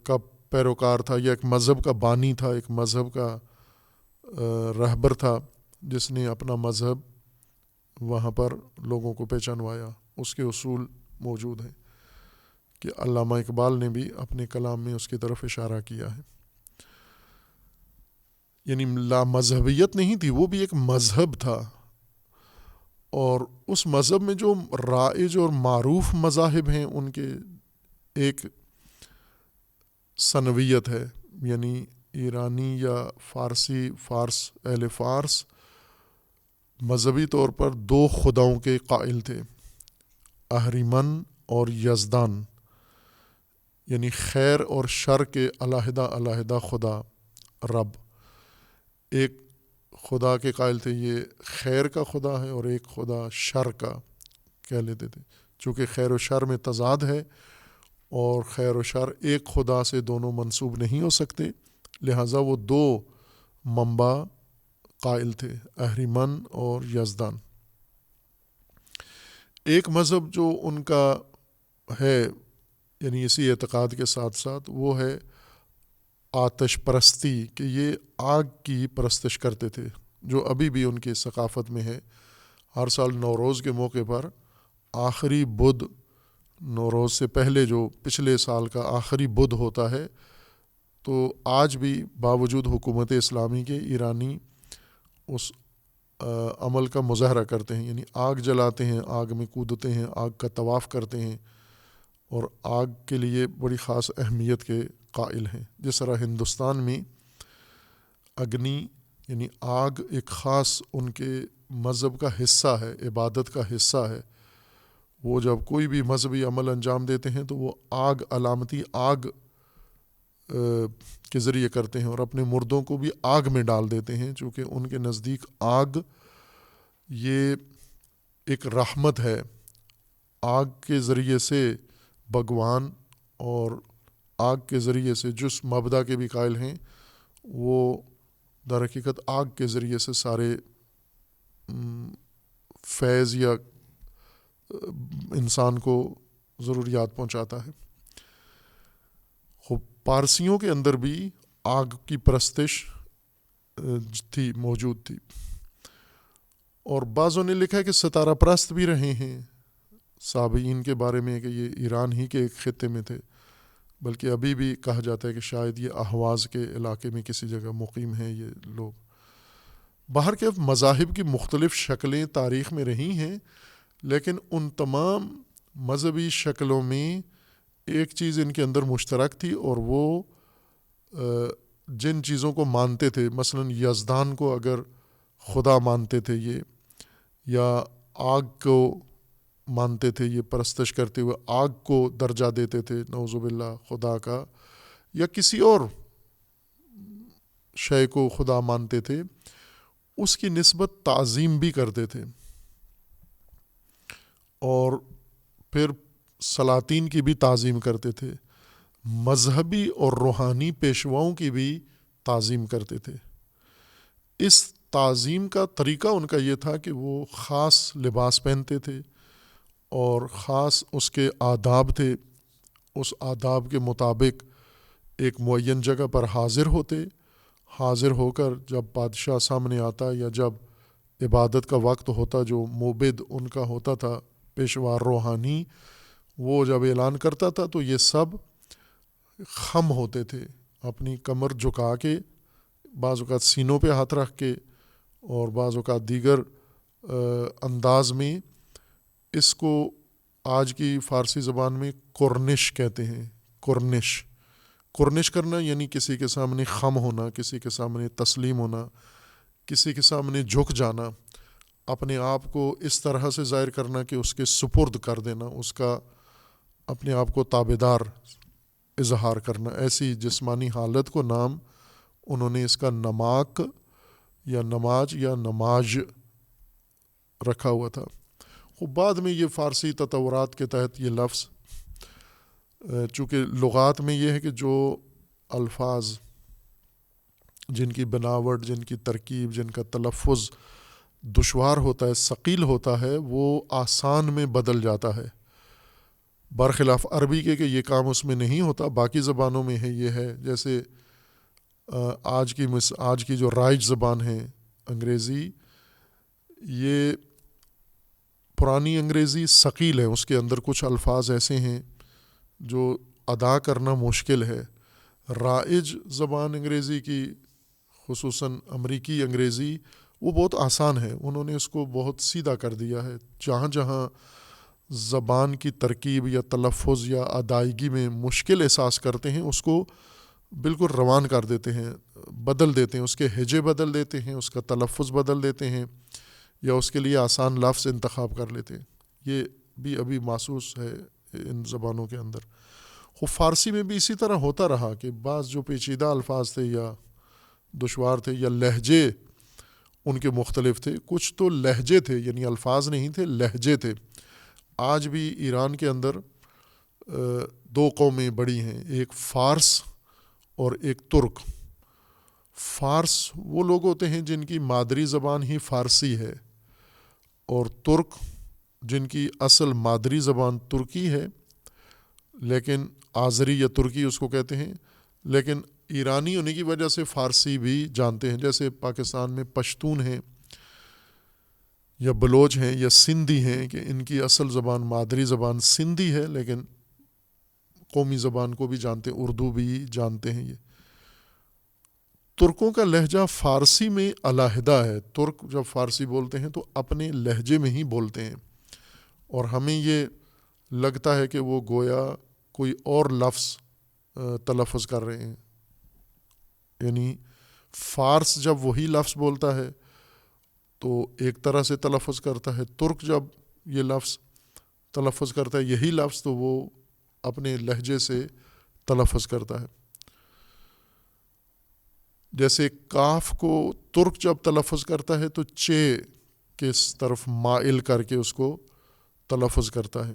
کا پیروکار تھا، یا ایک مذہب کا بانی تھا، ایک مذہب کا رہبر تھا جس نے اپنا مذہب وہاں پر لوگوں کو پہچانوایا۔ اس کے اصول موجود ہیں کہ علامہ اقبال نے بھی اپنے کلام میں اس کی طرف اشارہ کیا ہے، یعنی لا مذہبیت نہیں تھی، وہ بھی ایک مذہب تھا، اور اس مذہب میں جو رائج اور معروف مذاہب ہیں ان کے ایک سنویت ہے، یعنی ایرانی یا فارس اہل فارس مذہبی طور پر 2 خداؤں کے قائل تھے، اہریمن اور یزدان، یعنی خیر اور شر کے علیحدہ علیحدہ خدا رب، ایک خدا کے قائل تھے یہ خیر کا خدا ہے اور ایک خدا شر کا کہہ لیتے تھے، چونکہ خیر و شر میں تضاد ہے اور خیر و شر ایک خدا سے دونوں منسوب نہیں ہو سکتے، لہٰذا وہ 2 منبع قائل تھے، اہریمن اور یزدان۔ ایک مذہب جو ان کا ہے، یعنی اسی اعتقاد کے ساتھ ساتھ، وہ ہے آتش پرستی، کہ یہ آگ کی پرستش کرتے تھے، جو ابھی بھی ان کی ثقافت میں ہے۔ ہر سال نوروز کے موقع پر آخری بدھ، نوروز سے پہلے جو پچھلے سال کا آخری بدھ ہوتا ہے، تو آج بھی باوجود حکومت اسلامی کے ایرانی اس عمل کا مظاہرہ کرتے ہیں، یعنی آگ جلاتے ہیں، آگ میں کودتے ہیں، آگ کا طواف کرتے ہیں اور آگ کے لیے بڑی خاص اہمیت کے قائل ہیں۔ جس طرح ہندوستان میں اگنی یعنی آگ ایک خاص ان کے مذہب کا حصہ ہے، عبادت کا حصہ ہے۔ وہ جب کوئی بھی مذہبی عمل انجام دیتے ہیں تو وہ آگ، علامتی آگ کے ذریعے کرتے ہیں، اور اپنے مردوں کو بھی آگ میں ڈال دیتے ہیں، چونکہ ان کے نزدیک آگ یہ ایک رحمت ہے۔ آگ کے ذریعے سے بھگوان اور آگ کے ذریعے سے جس مبدا کے بھی قائل ہیں وہ در حقیقت آگ کے ذریعے سے سارے فیض یا انسان کو ضروریات پہنچاتا ہے۔ خب پارسیوں کے اندر بھی آگ کی پرستش تھی، موجود تھی، اور بعضوں نے لکھا ہے کہ ستارہ پرست بھی رہے ہیں سابعین کے بارے میں کہ یہ ایران ہی کے ایک خطے میں تھے، بلکہ ابھی بھی کہا جاتا ہے کہ شاید یہ اہواز کے علاقے میں کسی جگہ مقیم ہیں یہ لوگ۔ باہر کے مذاہب کی مختلف شکلیں تاریخ میں رہی ہیں، لیکن ان تمام مذہبی شکلوں میں ایک چیز ان کے اندر مشترک تھی، اور وہ جن چیزوں کو مانتے تھے، مثلا یزدان کو اگر خدا مانتے تھے یہ، یا آگ کو مانتے تھے، یہ پرستش کرتے ہوئے آگ کو درجہ دیتے تھے نعوذ باللہ خدا کا، یا کسی اور شے کو خدا مانتے تھے، اس کی نسبت تعظیم بھی کرتے تھے، اور پھر سلاطین کی بھی تعظیم کرتے تھے، مذہبی اور روحانی پیشواؤں کی بھی تعظیم کرتے تھے۔ اس تعظیم کا طریقہ ان کا یہ تھا کہ وہ خاص لباس پہنتے تھے اور خاص اس کے آداب تھے، اس آداب کے مطابق ایک معین جگہ پر حاضر ہوتے، حاضر ہو کر جب بادشاہ سامنے آتا یا جب عبادت کا وقت ہوتا، جو موبد ان کا ہوتا تھا پیشوا روحانی، وہ جب اعلان کرتا تھا تو یہ سب خم ہوتے تھے، اپنی کمر جھکا کے، بعض اوقات سینوں پہ ہاتھ رکھ کے، اور بعض اوقات دیگر انداز میں۔ اس کو آج کی فارسی زبان میں کرنش کہتے ہیں۔ کرنش کرنا یعنی کسی کے سامنے خم ہونا، کسی کے سامنے تسلیم ہونا، کسی کے سامنے جھک جانا، اپنے آپ کو اس طرح سے ظاہر کرنا کہ اس کے سپرد کر دینا، اس کا اپنے آپ کو تابعدار اظہار کرنا۔ ایسی جسمانی حالت کو نام انہوں نے اس کا نماک یا نماج یا نماج رکھا ہوا تھا۔ خب بعد میں یہ فارسی تطورات کے تحت یہ لفظ، چونکہ لغات میں یہ ہے کہ جو الفاظ جن کی بناوٹ، جن کی ترکیب، جن کا تلفظ دشوار ہوتا ہے، ثقیل ہوتا ہے، وہ آسان میں بدل جاتا ہے، برخلاف عربی کے کہ یہ کام اس میں نہیں ہوتا۔ باقی زبانوں میں ہے، یہ ہے جیسے آج کی جو رائج زبان ہے انگریزی، یہ پرانی انگریزی ثقیل ہے، اس کے اندر کچھ الفاظ ایسے ہیں جو ادا کرنا مشکل ہے۔ رائج زبان انگریزی کی، خصوصاً امریکی انگریزی، وہ بہت آسان ہے، انہوں نے اس کو بہت سیدھا کر دیا ہے۔ جہاں جہاں زبان کی ترکیب یا تلفظ یا ادائیگی میں مشکل احساس کرتے ہیں، اس کو بالکل روان کر دیتے ہیں، بدل دیتے ہیں، اس کے ہجے بدل دیتے ہیں، اس کا تلفظ بدل دیتے ہیں، یا اس کے لیے آسان لفظ انتخاب کر لیتے ہیں۔ یہ بھی ابھی محسوس ہے ان زبانوں کے اندر۔ خب فارسی میں بھی اسی طرح ہوتا رہا کہ بعض جو پیچیدہ الفاظ تھے یا دشوار تھے، یا لہجے ان کے مختلف تھے، کچھ تو لہجے تھے، یعنی الفاظ نہیں تھے، لہجے تھے۔ آج بھی ایران کے اندر دو قومیں بڑی ہیں، ایک فارس اور ایک ترک۔ فارس وہ لوگ ہوتے ہیں جن کی مادری زبان ہی فارسی ہے، اور ترک جن کی اصل مادری زبان ترکی ہے، لیکن آذری یا ترکی اس کو کہتے ہیں، لیکن ایرانی ہونے کی وجہ سے فارسی بھی جانتے ہیں۔ جیسے پاکستان میں پشتون ہیں یا بلوچ ہیں یا سندھی ہیں، کہ ان کی اصل زبان، مادری زبان سندھی ہے، لیکن قومی زبان کو بھی جانتے ہیں، اردو بھی جانتے ہیں یہ۔ ترکوں کا لہجہ فارسی میں علیحدہ ہے. ترک جب فارسی بولتے ہیں تو اپنے لہجے میں ہی بولتے ہیں، اور ہمیں یہ لگتا ہے کہ وہ گویا کوئی اور لفظ تلفظ کر رہے ہیں. یعنی فارس جب وہی لفظ بولتا ہے تو ایک طرح سے تلفظ کرتا ہے، ترک جب یہ لفظ تلفظ کرتا ہے یہی لفظ تو وہ اپنے لہجے سے تلفظ کرتا ہے. جیسے کاف کو ترک جب تلفظ کرتا ہے تو چے کے طرف مائل کر کے اس کو تلفظ کرتا ہے.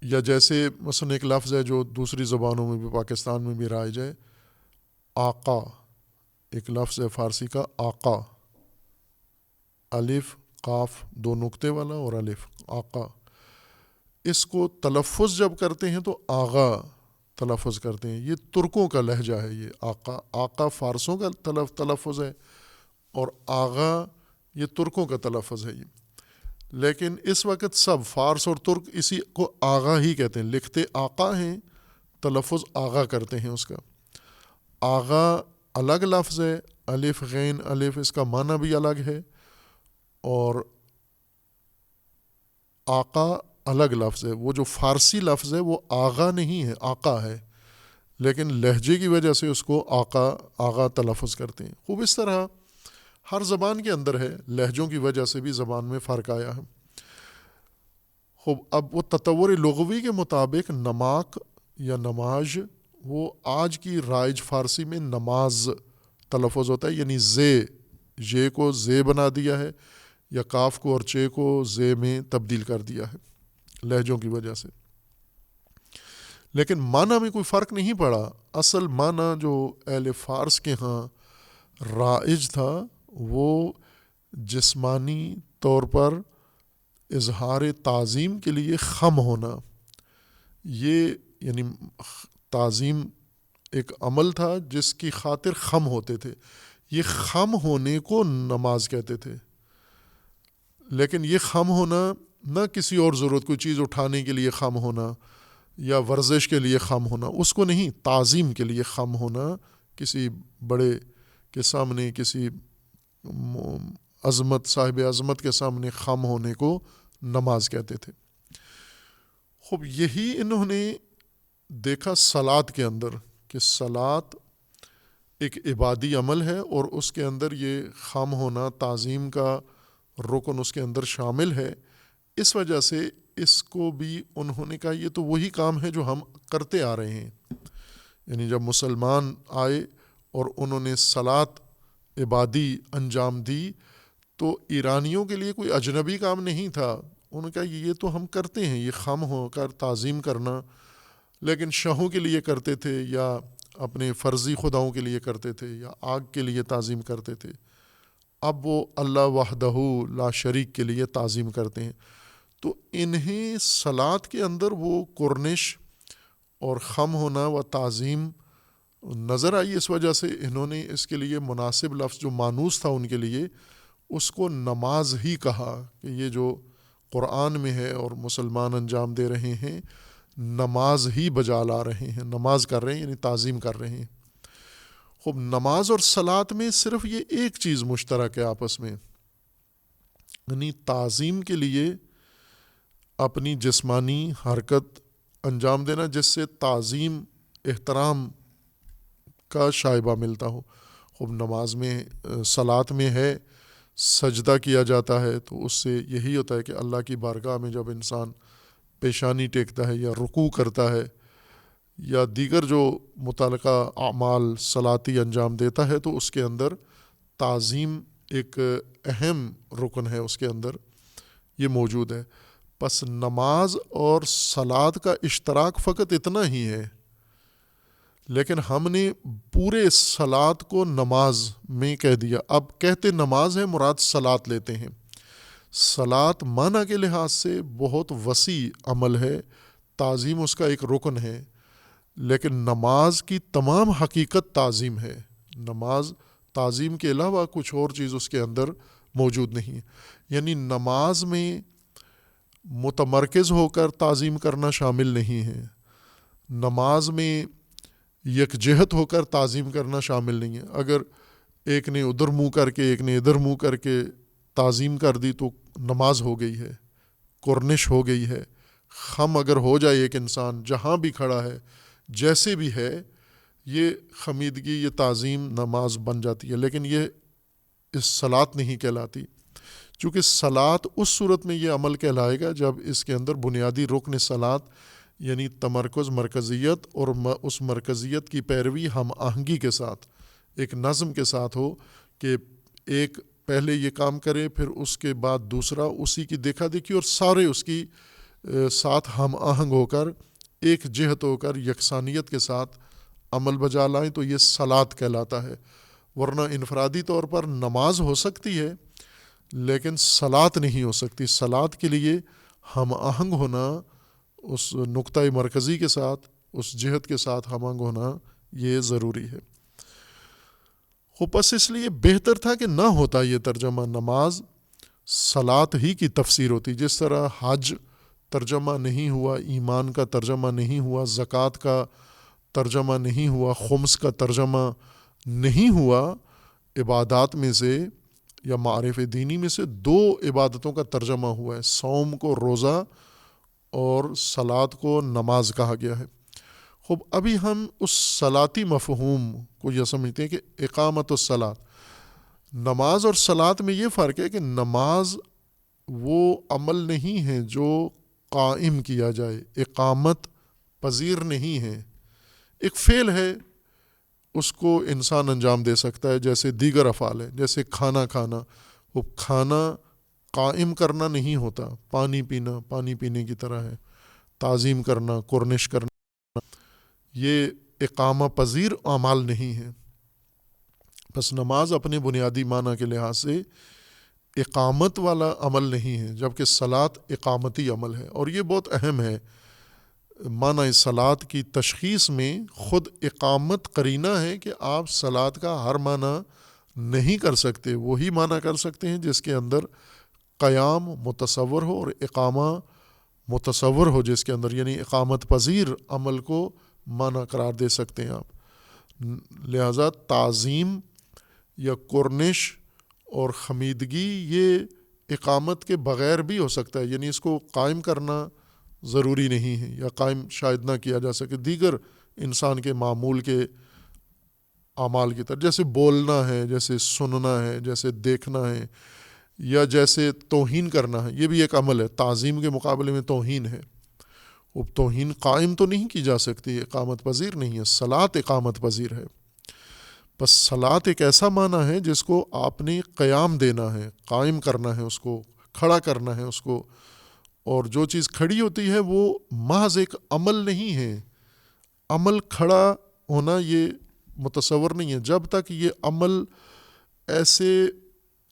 یا جیسے مثلا ایک لفظ ہے جو دوسری زبانوں میں بھی پاکستان میں بھی رائج ہے، آقا. ایک لفظ ہے فارسی کا آقا، الف قاف دو نقطے والا اور الف، آقا. اس کو تلفظ جب کرتے ہیں تو آغا تلفظ کرتے ہیں. یہ ترکوں کا لہجہ ہے. یہ آقا، آقا فارسوں کا تلفظ ہے اور آغا یہ ترکوں کا تلفظ ہے. یہ لیکن اس وقت سب فارس اور ترک اسی کو آغا ہی کہتے ہیں. لکھتے آقا ہیں، تلفظ آغا کرتے ہیں اس کا. آغا الگ لفظ ہے، الف غین الف، اس کا معنی بھی الگ ہے. اور آقا الگ لفظ ہے. وہ جو فارسی لفظ ہے وہ آغا نہیں ہے، آقا ہے، لیکن لہجے کی وجہ سے اس کو آغا تلفظ کرتے ہیں. خوب اس طرح ہر زبان کے اندر ہے، لہجوں کی وجہ سے بھی زبان میں فرق آیا ہے. خوب اب وہ تطور لغوی کے مطابق نماک یا نماز، وہ آج کی رائج فارسی میں نماز تلفظ ہوتا ہے. یعنی زے کو زے بنا دیا ہے، یا کاف کو اور چے کو زے میں تبدیل کر دیا ہے لہجوں کی وجہ سے. لیکن معنی میں کوئی فرق نہیں پڑا. اصل معنی جو اہل فارس کے ہاں رائج تھا وہ جسمانی طور پر اظہار تعظیم کے لیے خم ہونا. یہ یعنی تعظیم ایک عمل تھا جس کی خاطر خم ہوتے تھے. یہ خم ہونے کو نماز کہتے تھے. لیکن یہ خم ہونا نہ کسی اور ضرورت، کوئی چیز اٹھانے کے لیے خم ہونا یا ورزش کے لیے خم ہونا، اس کو نہیں، تعظیم کے لیے خم ہونا. کسی بڑے کے سامنے، کسی عظمت، صاحب عظمت کے سامنے خم ہونے کو نماز کہتے تھے. خوب یہی انہوں نے دیکھا صلاۃ کے اندر کہ صلاۃ ایک عبادی عمل ہے اور اس کے اندر یہ خم ہونا، تعظیم کا رکن اس کے اندر شامل ہے. اس وجہ سے اس کو بھی انہوں نے کہا یہ تو وہی کام ہے جو ہم کرتے آ رہے ہیں. یعنی جب مسلمان آئے اور انہوں نے صلاۃ عبادی انجام دی تو ایرانیوں کے لیے کوئی اجنبی کام نہیں تھا. انہوں نے کہا یہ تو ہم کرتے ہیں، یہ خم ہو کر تعظیم کرنا. لیکن شاہوں کے لیے کرتے تھے، یا اپنے فرضی خداؤں کے لیے کرتے تھے، یا آگ کے لیے تعظیم کرتے تھے. اب وہ اللہ وحدہ لا شریک کے لیے تعظیم کرتے ہیں. تو انہیں صلاۃ کے اندر وہ کرنش اور خم ہونا و تعظیم نظر آئی. اس وجہ سے انہوں نے اس کے لیے مناسب لفظ جو مانوس تھا ان کے لیے، اس کو نماز ہی کہا کہ یہ جو قرآن میں ہے اور مسلمان انجام دے رہے ہیں، نماز ہی بجا لا رہے ہیں، نماز کر رہے ہیں، یعنی تعظیم کر رہے ہیں. خوب نماز اور صلاۃ میں صرف یہ ایک چیز مشترک ہے آپس میں، یعنی تعظیم کے لیے اپنی جسمانی حرکت انجام دینا جس سے تعظیم احترام کا شائبہ ملتا ہو. خوب نماز میں، صلاۃ میں ہے سجدہ کیا جاتا ہے، تو اس سے یہی ہوتا ہے کہ اللہ کی بارگاہ میں جب انسان پیشانی ٹیکتا ہے یا رکوع کرتا ہے یا دیگر جو متعلقہ اعمال صلاتی انجام دیتا ہے، تو اس کے اندر تعظیم ایک اہم رکن ہے، اس کے اندر یہ موجود ہے. پس نماز اور صلاۃ کا اشتراک فقط اتنا ہی ہے، لیکن ہم نے پورے صلاۃ کو نماز میں کہہ دیا. اب کہتے نماز ہے، مراد صلاۃ لیتے ہیں. صلاۃ معنی کے لحاظ سے بہت وسیع عمل ہے، تعظیم اس کا ایک رکن ہے، لیکن نماز کی تمام حقیقت تعظیم ہے. نماز تعظیم کے علاوہ کچھ اور چیز اس کے اندر موجود نہیں. یعنی نماز میں متمرکز ہو کر تعظیم کرنا شامل نہیں ہے. نماز میں یکجہت ہو کر تعظیم کرنا شامل نہیں ہے. اگر ایک نے ادھر منہ کر کے ایک نے ادھر منہ کر کے تعظیم کر دی تو نماز ہو گئی ہے, کرنش ہو گئی ہے. خم اگر ہو جائے ایک انسان جہاں بھی کھڑا ہے جیسے بھی ہے, یہ خمیدگی, یہ تعظیم نماز بن جاتی ہے. لیکن یہ اس صلاۃ نہیں کہلاتی, چونکہ صلاۃ اس صورت میں یہ عمل کہلائے گا جب اس کے اندر بنیادی رکن صلاۃ یعنی تمرکز, مرکزیت, اور اس مرکزیت کی پیروی ہم آہنگی کے ساتھ, ایک نظم کے ساتھ ہو کہ ایک پہلے یہ کام کرے پھر اس کے بعد دوسرا, اسی کی دیکھا دیکھی اور سارے اس کی ساتھ ہم آہنگ ہو کر ایک جہت ہو کر یکسانیت کے ساتھ عمل بجا لائیں تو یہ صلاۃ کہلاتا ہے. ورنہ انفرادی طور پر نماز ہو سکتی ہے لیکن صلاۃ نہیں ہو سکتی. صلاۃ کے لیے ہم آہنگ ہونا اس نقطۂ مرکزی کے ساتھ, اس جہت کے ساتھ ہم آہنگ ہونا یہ ضروری ہے. بس اس لیے بہتر تھا کہ نہ ہوتا یہ ترجمہ, نماز صلاۃ ہی کی تفسیر ہوتی. جس طرح حج ترجمہ نہیں ہوا, ایمان کا ترجمہ نہیں ہوا, زکوٰۃ کا ترجمہ نہیں ہوا, خمس کا ترجمہ نہیں ہوا, عبادات میں سے یا معارف دینی میں سے 2 عبادتوں کا ترجمہ ہوا ہے. صوم کو روزہ اور صلاۃ کو نماز کہا گیا ہے. ابھی ہم اس صلاتی مفہوم کو یہ سمجھتے ہیں کہ اقامت الصلاۃ, نماز اور صلاۃ میں یہ فرق ہے کہ نماز وہ عمل نہیں ہے جو قائم کیا جائے, اقامت پذیر نہیں ہے, ایک فعل ہے, اس کو انسان انجام دے سکتا ہے جیسے دیگر افعال ہے. جیسے کھانا کھانا, وہ کھانا قائم کرنا نہیں ہوتا, پانی پینا پانی پینے کی طرح ہے. تعظیم کرنا, کرنش کرنا, یہ اقامہ پذیر اعمال نہیں ہے. بس نماز اپنے بنیادی معنی کے لحاظ سے اقامت والا عمل نہیں ہے, جبکہ صلاۃ اقامتی عمل ہے. اور یہ بہت اہم ہے, معنی صلاۃ کی تشخیص میں خود اقامت قرینہ ہے کہ آپ صلاۃ کا ہر معنی نہیں کر سکتے, وہی معنی کر سکتے ہیں جس کے اندر قیام متصور ہو اور اقامہ متصور ہو جس کے اندر, یعنی اقامت پذیر عمل کو معنی قرار دے سکتے ہیں آپ. لہذا تعظیم یا کرنش اور خمیدگی یہ اقامت کے بغیر بھی ہو سکتا ہے, یعنی اس کو قائم کرنا ضروری نہیں ہے یا قائم شاید نہ کیا جا سکے. دیگر انسان کے معمول کے اعمال کی طرح, جیسے بولنا ہے, جیسے سننا ہے, جیسے دیکھنا ہے, یا جیسے توہین کرنا ہے, یہ بھی ایک عمل ہے. تعظیم کے مقابلے میں توہین ہے, وہ توہین قائم تو نہیں کی جا سکتی, اقامت پذیر نہیں ہے. صلاۃ اقامت پذیر ہے. بس صلاۃ ایک ایسا معنی ہے جس کو آپ نے قیام دینا ہے, قائم کرنا ہے, اس کو کھڑا کرنا ہے اس کو, اور جو چیز کھڑی ہوتی ہے وہ محض ایک عمل نہیں ہے. عمل کھڑا ہونا یہ متصور نہیں ہے جب تک یہ عمل ایسے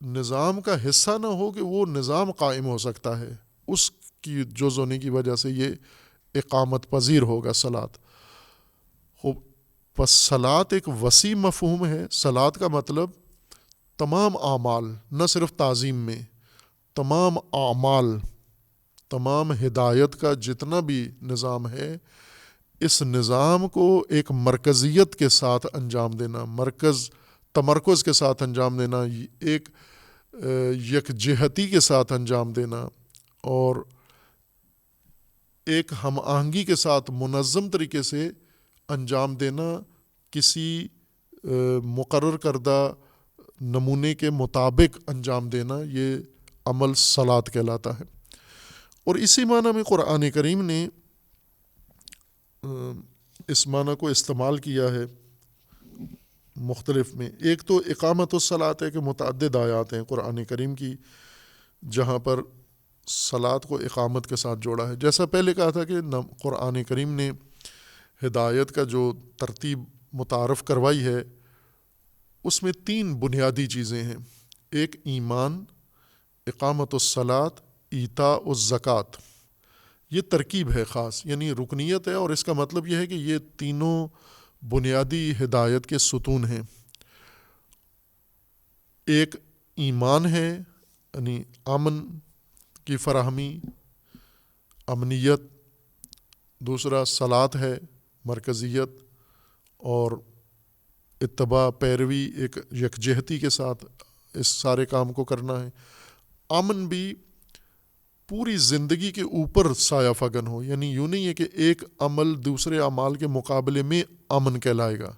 نظام کا حصہ نہ ہو کہ وہ نظام قائم ہو سکتا ہے, اس کی جز ہونے کی وجہ سے یہ اقامت پذیر ہوگا صلاۃ. پس صلاۃ ایک وسیع مفہوم ہے. صلاۃ کا مطلب تمام اعمال, نہ صرف تعظیم میں, تمام اعمال, تمام ہدایت کا جتنا بھی نظام ہے, اس نظام کو ایک مرکزیت کے ساتھ انجام دینا, تمرکز کے ساتھ انجام دینا, ایک یکجہتی کے ساتھ انجام دینا, اور ایک ہم آہنگی کے ساتھ منظم طریقے سے انجام دینا, کسی مقرر کردہ نمونے کے مطابق انجام دینا, یہ عمل صلاۃ کہلاتا ہے. اور اسی معنی میں قرآن کریم نے اس معنی کو استعمال کیا ہے مختلف میں. ایک تو اقامت الصلاۃ ہے کہ متعدد آیات ہیں قرآن کریم کی جہاں پر صلاۃ کو اقامت کے ساتھ جوڑا ہے. جیسا پہلے کہا تھا کہ قرآن کریم نے ہدایت کا جو ترتیب متعارف کروائی ہے اس میں 3 بنیادی چیزیں ہیں. ایک ایمان, اقامت الصلاۃ, ایتاء الزکوٰۃ. یہ ترکیب ہے خاص, یعنی رکنیت ہے, اور اس کا مطلب یہ ہے کہ یہ تینوں بنیادی ہدایت کے ستون ہیں. ایک ایمان ہے یعنی امن کی فراہمی, امنیت. دوسرا صلاۃ ہے, مرکزیت. اور اتباع پیروی ایک یکجہتی کے ساتھ اس سارے کام کو کرنا ہے۔ امن بھی پوری زندگی کے اوپر سایہ فگن ہو، یعنی یوں نہیں ہے کہ ایک عمل دوسرے اعمال کے مقابلے میں امن کہلائے گا۔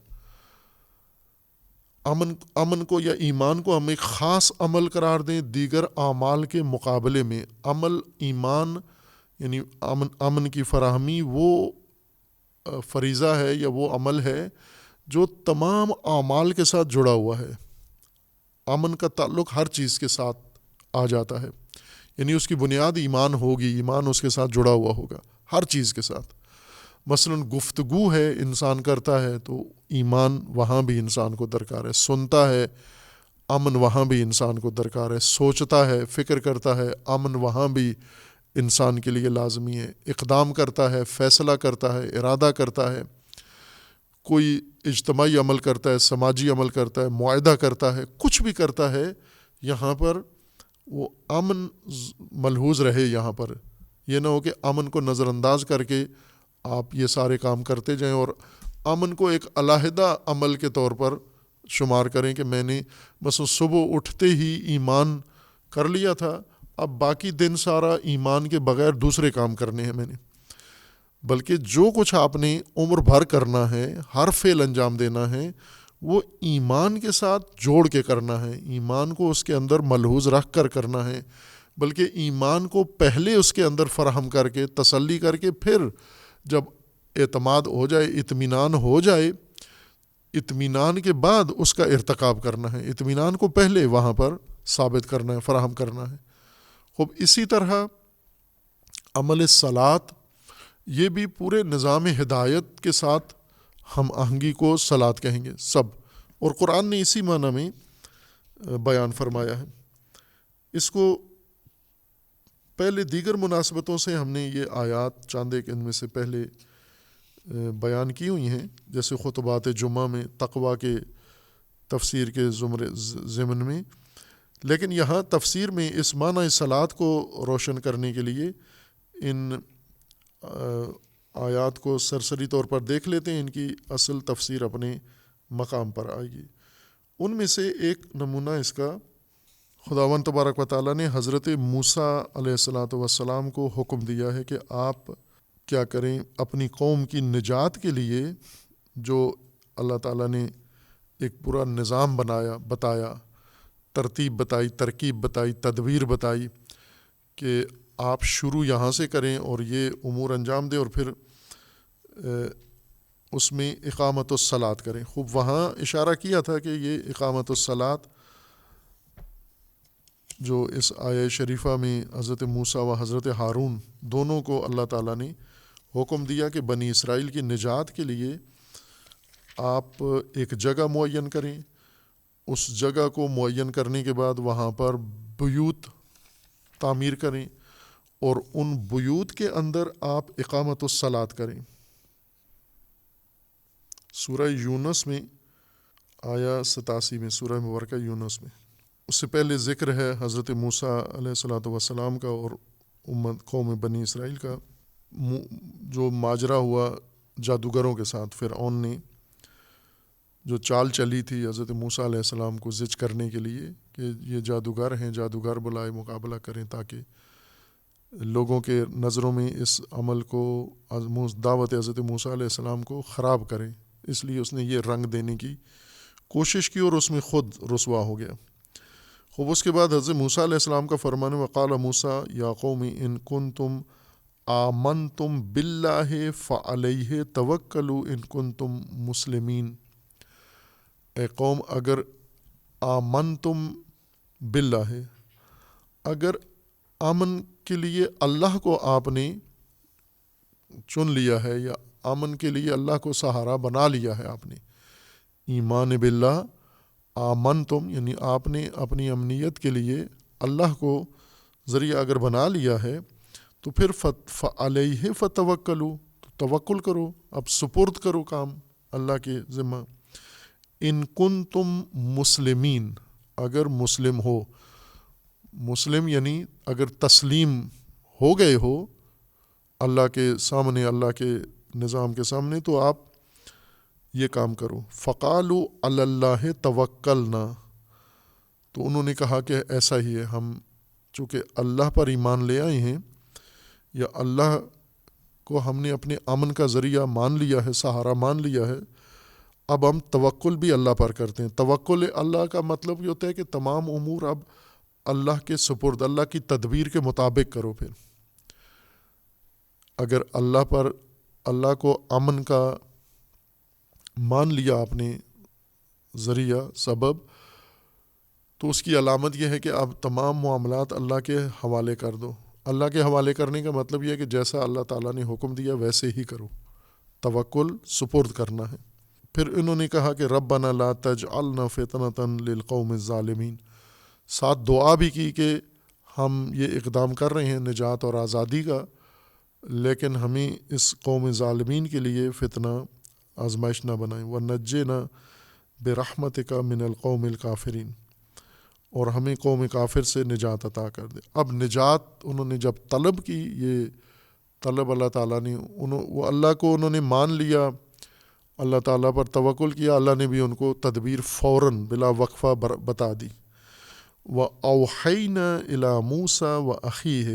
امن کو یا ایمان کو ہم ایک خاص عمل قرار دیں دیگر اعمال کے مقابلے میں۔ عمل ایمان یعنی امن کی فراہمی وہ فریضہ ہے یا وہ عمل ہے جو تمام اعمال کے ساتھ جڑا ہوا ہے۔ امن کا تعلق ہر چیز کے ساتھ آ جاتا ہے، یعنی اس کی بنیاد ایمان ہوگی، ایمان اس کے ساتھ جڑا ہوا ہوگا ہر چیز کے ساتھ۔ مثلاً گفتگو ہے انسان کرتا ہے تو ایمان وہاں بھی انسان کو درکار ہے، سنتا ہے امن وہاں بھی انسان کو درکار ہے، سوچتا ہے فکر کرتا ہے امن وہاں بھی انسان کے لیے لازمی ہے، اقدام کرتا ہے، فیصلہ کرتا ہے، ارادہ کرتا ہے، کوئی اجتماعی عمل کرتا ہے، سماجی عمل کرتا ہے، معاہدہ کرتا ہے، کچھ بھی کرتا ہے، یہاں پر وہ امن ملحوظ رہے۔ یہاں پر یہ نہ ہو کہ امن کو نظر انداز کر کے آپ یہ سارے کام کرتے جائیں اور امن کو ایک علیحدہ عمل کے طور پر شمار کریں کہ میں نے مثلا صبح اٹھتے ہی ایمان کر لیا تھا، اب باقی دن سارا ایمان کے بغیر دوسرے کام کرنے ہیں میں نے۔ بلکہ جو کچھ آپ نے عمر بھر کرنا ہے، ہر فعل انجام دینا ہے، وہ ایمان کے ساتھ جوڑ کے کرنا ہے، ایمان کو اس کے اندر ملحوظ رکھ کر کرنا ہے، بلکہ ایمان کو پہلے اس کے اندر فراہم کر کے تسلی کر کے پھر جب اعتماد ہو جائے، اطمینان ہو جائے، اطمینان کے بعد اس کا ارتکاب کرنا ہے، اطمینان کو پہلے وہاں پر ثابت کرنا ہے، فراہم کرنا ہے۔ خوب اسی طرح عمل صلاۃ یہ بھی پورے نظام ہدایت کے ساتھ ہم آہنگی کو صلاۃ کہیں گے سب، اور قرآن نے اسی معنی میں بیان فرمایا ہے۔ اس کو پہلے دیگر مناسبتوں سے ہم نے یہ آیات چاند ایک ان میں سے پہلے بیان کی ہوئی ہیں، جیسے خطبات جمعہ میں تقویٰ کے تفسیر کے ضمن میں، لیکن یہاں تفسیر میں اس معنی صلاۃ کو روشن کرنے کے لیے ان آیات کو سرسری طور پر دیکھ لیتے ہیں، ان کی اصل تفسیر اپنے مقام پر آئے گی۔ ان میں سے ایک نمونہ اس کا، خداوند تبارک و تعالیٰ نے حضرت موسیٰ علیہ السلام کو حکم دیا ہے کہ آپ کیا کریں، اپنی قوم کی نجات کے لیے جو اللہ تعالیٰ نے ایک پورا نظام بتایا، ترتیب بتائی، ترکیب بتائی، تدبیر بتائی کہ آپ شروع یہاں سے کریں اور یہ امور انجام دیں اور پھر اس میں اقامت الصلاۃ کریں۔ خوب وہاں اشارہ کیا تھا کہ یہ اقامت الصلاۃ جو اس آیہ شریفہ میں حضرت موسیٰ و حضرت ہارون دونوں کو اللہ تعالیٰ نے حکم دیا کہ بنی اسرائیل کی نجات کے لیے آپ ایک جگہ معین کریں، اس جگہ کو معین کرنے کے بعد وہاں پر بیوت تعمیر کریں اور ان بیوت کے اندر آپ اقامت الصلاۃ کریں۔ سورہ یونس میں آیا 87 میں، سورہ مبارکہ یونس میں، اس سے پہلے ذکر ہے حضرت موسیٰ علیہ السلام کا اور قوم بنی اسرائیل کا، جو ماجرا ہوا جادوگروں کے ساتھ۔ فرعون نے جو چال چلی تھی حضرت موسیٰ علیہ السلام کو زج کرنے کے لیے کہ یہ جادوگر ہیں، جادوگر بلائے مقابلہ کریں تاکہ لوگوں کے نظروں میں اس عمل کو، دعوت حضرت موسیٰ علیہ السلام کو خراب کریں، اس لیے اس نے یہ رنگ دینے کی کوشش کی اور اس میں خود رسوا ہو گیا۔ خوب اس کے بعد حضرت موسیٰ علیہ السلام کا فرمان ہے، وقال موسیٰ یا قوم ان کنتم آمنتم باللہ فعلیہ توکلوا ان کنتم مسلمین۔ اے قوم، اگر آمنتم باللہ، اگر امن کے لیے اللہ کو آپ نے چن لیا ہے یا امن کے لیے اللہ کو سہارا بنا لیا ہے، آپ نے ایمان باللہ، آمنتم یعنی آپ نے اپنی امنیت کے لیے اللہ کو ذریعہ اگر بنا لیا ہے تو پھر فعلیہ فتوکلوا، توکل کرو، اب سپرد کرو کام اللہ کے ذمہ۔ ان کنتم مسلمین، اگر مسلم ہو، مسلم یعنی اگر تسلیم ہو گئے ہو اللہ کے سامنے، اللہ کے نظام کے سامنے، تو آپ یہ کام کرو. فقالوا علی اللہ توکلنا، تو انہوں نے کہا کہ ایسا ہی ہے، ہم چونکہ اللہ پر ایمان لے آئے ہیں، یا اللہ کو ہم نے اپنے امن کا ذریعہ مان لیا ہے، سہارا مان لیا ہے، اب ہم توکل بھی اللہ پر کرتے ہیں. توکل اللہ کا مطلب یہ ہوتا ہے کہ تمام امور اب اللہ کے سپرد، اللہ کی تدبیر کے مطابق کرو. پھر اگر اللہ پر، اللہ کو امن کا مان لیا اپنے ذریعہ سبب، تو اس کی علامت یہ ہے کہ اب تمام معاملات اللہ کے حوالے کر دو. اللہ کے حوالے کرنے کا مطلب یہ ہے کہ جیسا اللہ تعالیٰ نے حکم دیا ویسے ہی کرو. توکل سپرد کرنا ہے. پھر انہوں نے کہا کہ ربنا لا تجعلنا فتنة للقوم الظالمین. ساتھ دعا بھی کی کہ ہم یہ اقدام کر رہے ہیں نجات اور آزادی کا، لیکن ہمیں اس قوم ظالمین کے لیے فتنہ، آزمائش نہ بنائیں. وَنَجِّنَا بِرَحْمَتِكَ مِنَ الْقَوْمِ الْكَافِرِينَ، اور ہمیں قوم کافر سے نجات عطا کر دے. اب نجات انہوں نے جب طلب کی، یہ طلب اللہ تعالیٰ نے، وہ اللہ کو انہوں نے مان لیا، اللہ تعالیٰ پر توکل کیا، اللہ نے بھی ان کو تدبیر فوراً بلا وقفہ بتا دی. وَأَوْحَيْنَا إِلَى مُوسَى وَأَخِيهِ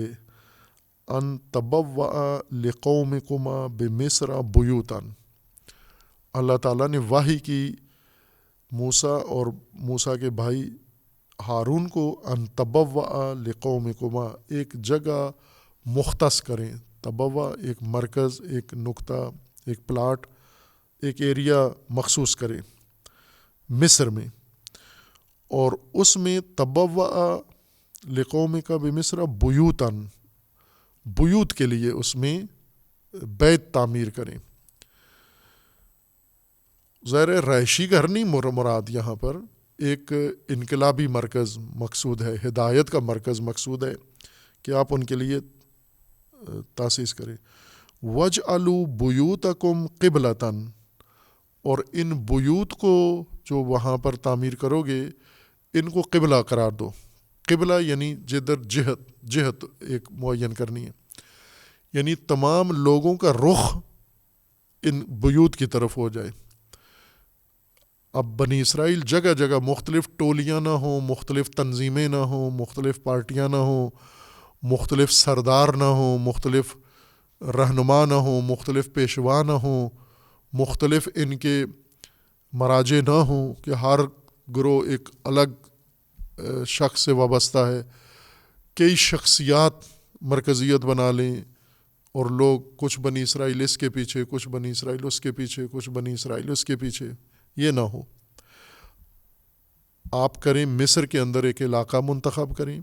أَن تَبَوَّأَ لِقَوْمِكُمَا بِمِصْرَ بُيُوتًا. اللہ تعالیٰ نے وحی کی موسیٰ اور موسیٰ کے بھائی ہارون کو، ان تبوّأ لقومکما، ایک جگہ مختص کریں. تبوّا ایک مرکز، ایک نقطہ، ایک پلاٹ، ایک ایریا مخصوص کریں مصر میں، اور اس میں تبوّأ لقومک بمصر بیوتاً، بیوت کے لیے اس میں بیت تعمیر کریں. ظاہر رہائشی گھر نہیں مراد، یہاں پر ایک انقلابی مرکز مقصود ہے، ہدایت کا مرکز مقصود ہے کہ آپ ان کے لیے تاسیس کریں. وَاجْعَلُوا بُيُوتَكُمْ قِبْلَةً، اور ان بیوت کو جو وہاں پر تعمیر کرو گے ان کو قبلہ قرار دو. قبلہ یعنی جدھر جہت ایک معین کرنی ہے، یعنی تمام لوگوں کا رخ ان بیوت کی طرف ہو جائے. اب بنی اسرائیل جگہ جگہ مختلف ٹولیاں نہ ہوں، مختلف تنظیمیں نہ ہوں، مختلف پارٹیاں نہ ہوں، مختلف سردار نہ ہوں، مختلف رہنما نہ ہوں، مختلف پیشوا نہ ہوں، مختلف ان کے مراجع نہ ہوں کہ ہر گروہ ایک الگ شخص سے وابستہ ہے. کئی شخصیات مرکزیت بنا لیں اور لوگ کچھ بنی اسرائیل اس کے پیچھے، کچھ بنی اسرائیل اس کے پیچھے، کچھ بنی اسرائیل اس کے پیچھے، یہ نہ ہو. آپ کریں مصر کے اندر ایک علاقہ منتخب کریں،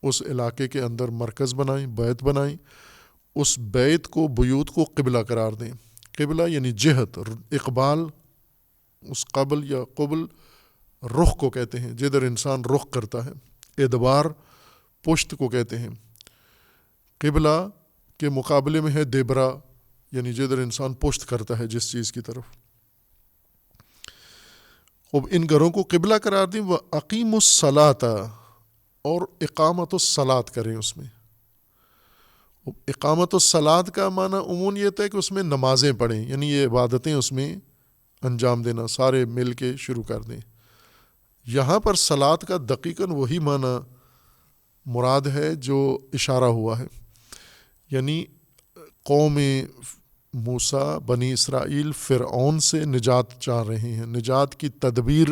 اس علاقے کے اندر مرکز بنائیں، بیت بنائیں، اس بیت کو، بیوت کو قبلہ قرار دیں. قبلہ یعنی جہت، اقبال، اس قبل یا قبل رخ کو کہتے ہیں، جدھر انسان رخ کرتا ہے. ادبار پشت کو کہتے ہیں. قبلہ کے مقابلے میں ہے دیبرا، یعنی جدھر انسان پشت کرتا ہے جس چیز کی طرف. اب ان گھروں کو قبلہ قرار دیں. وَأَقِیمُوا الصَّلَاةَ، اور اقامت الصلاۃ کریں اس میں. اقامت الصلاۃ کا معنی عموماً یہ ہوتا ہے کہ اس میں نمازیں پڑھیں، یعنی یہ عبادتیں اس میں انجام دینا، سارے مل کے شروع کر دیں. یہاں پر صلاۃ کا دقیقاً وہی معنی مراد ہے جو اشارہ ہوا ہے، یعنی قوم موسیٰ، بنی اسرائیل فرعون سے نجات چاہ رہے ہیں. نجات کی تدبیر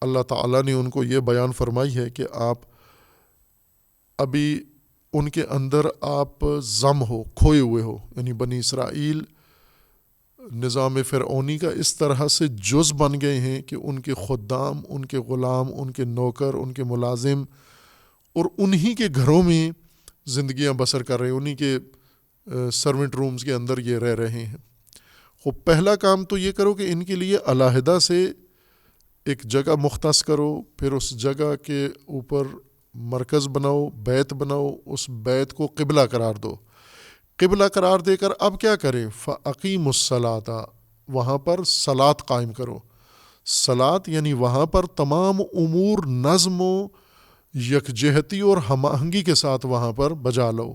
اللہ تعالیٰ نے ان کو یہ بیان فرمائی ہے کہ آپ ابھی ان کے اندر آپ ضم ہو، کھوئے ہوئے ہو. یعنی بنی اسرائیل نظام فرعونی کا اس طرح سے جز بن گئے ہیں کہ ان کے خدام، ان کے غلام، ان کے نوکر، ان کے ملازم، اور انہی کے گھروں میں زندگیاں بسر کر رہے ہیں، انہی کے سرونٹ رومز کے اندر یہ رہ رہے ہیں. پہلا کام تو یہ کرو کہ ان کے لیے علیحدہ سے ایک جگہ مختص کرو، پھر اس جگہ کے اوپر مرکز بناؤ، بیت بناؤ، اس بیت کو قبلہ قرار دو. قبلہ قرار دے کر اب کیا کریں؟ فَأَقِیمُوا الصَّلَاةَ، وہاں پر صلاۃ قائم کرو. صلاۃ یعنی وہاں پر تمام امور نظم و یکجہتی اور ہم آہنگی کے ساتھ وہاں پر بجا لو،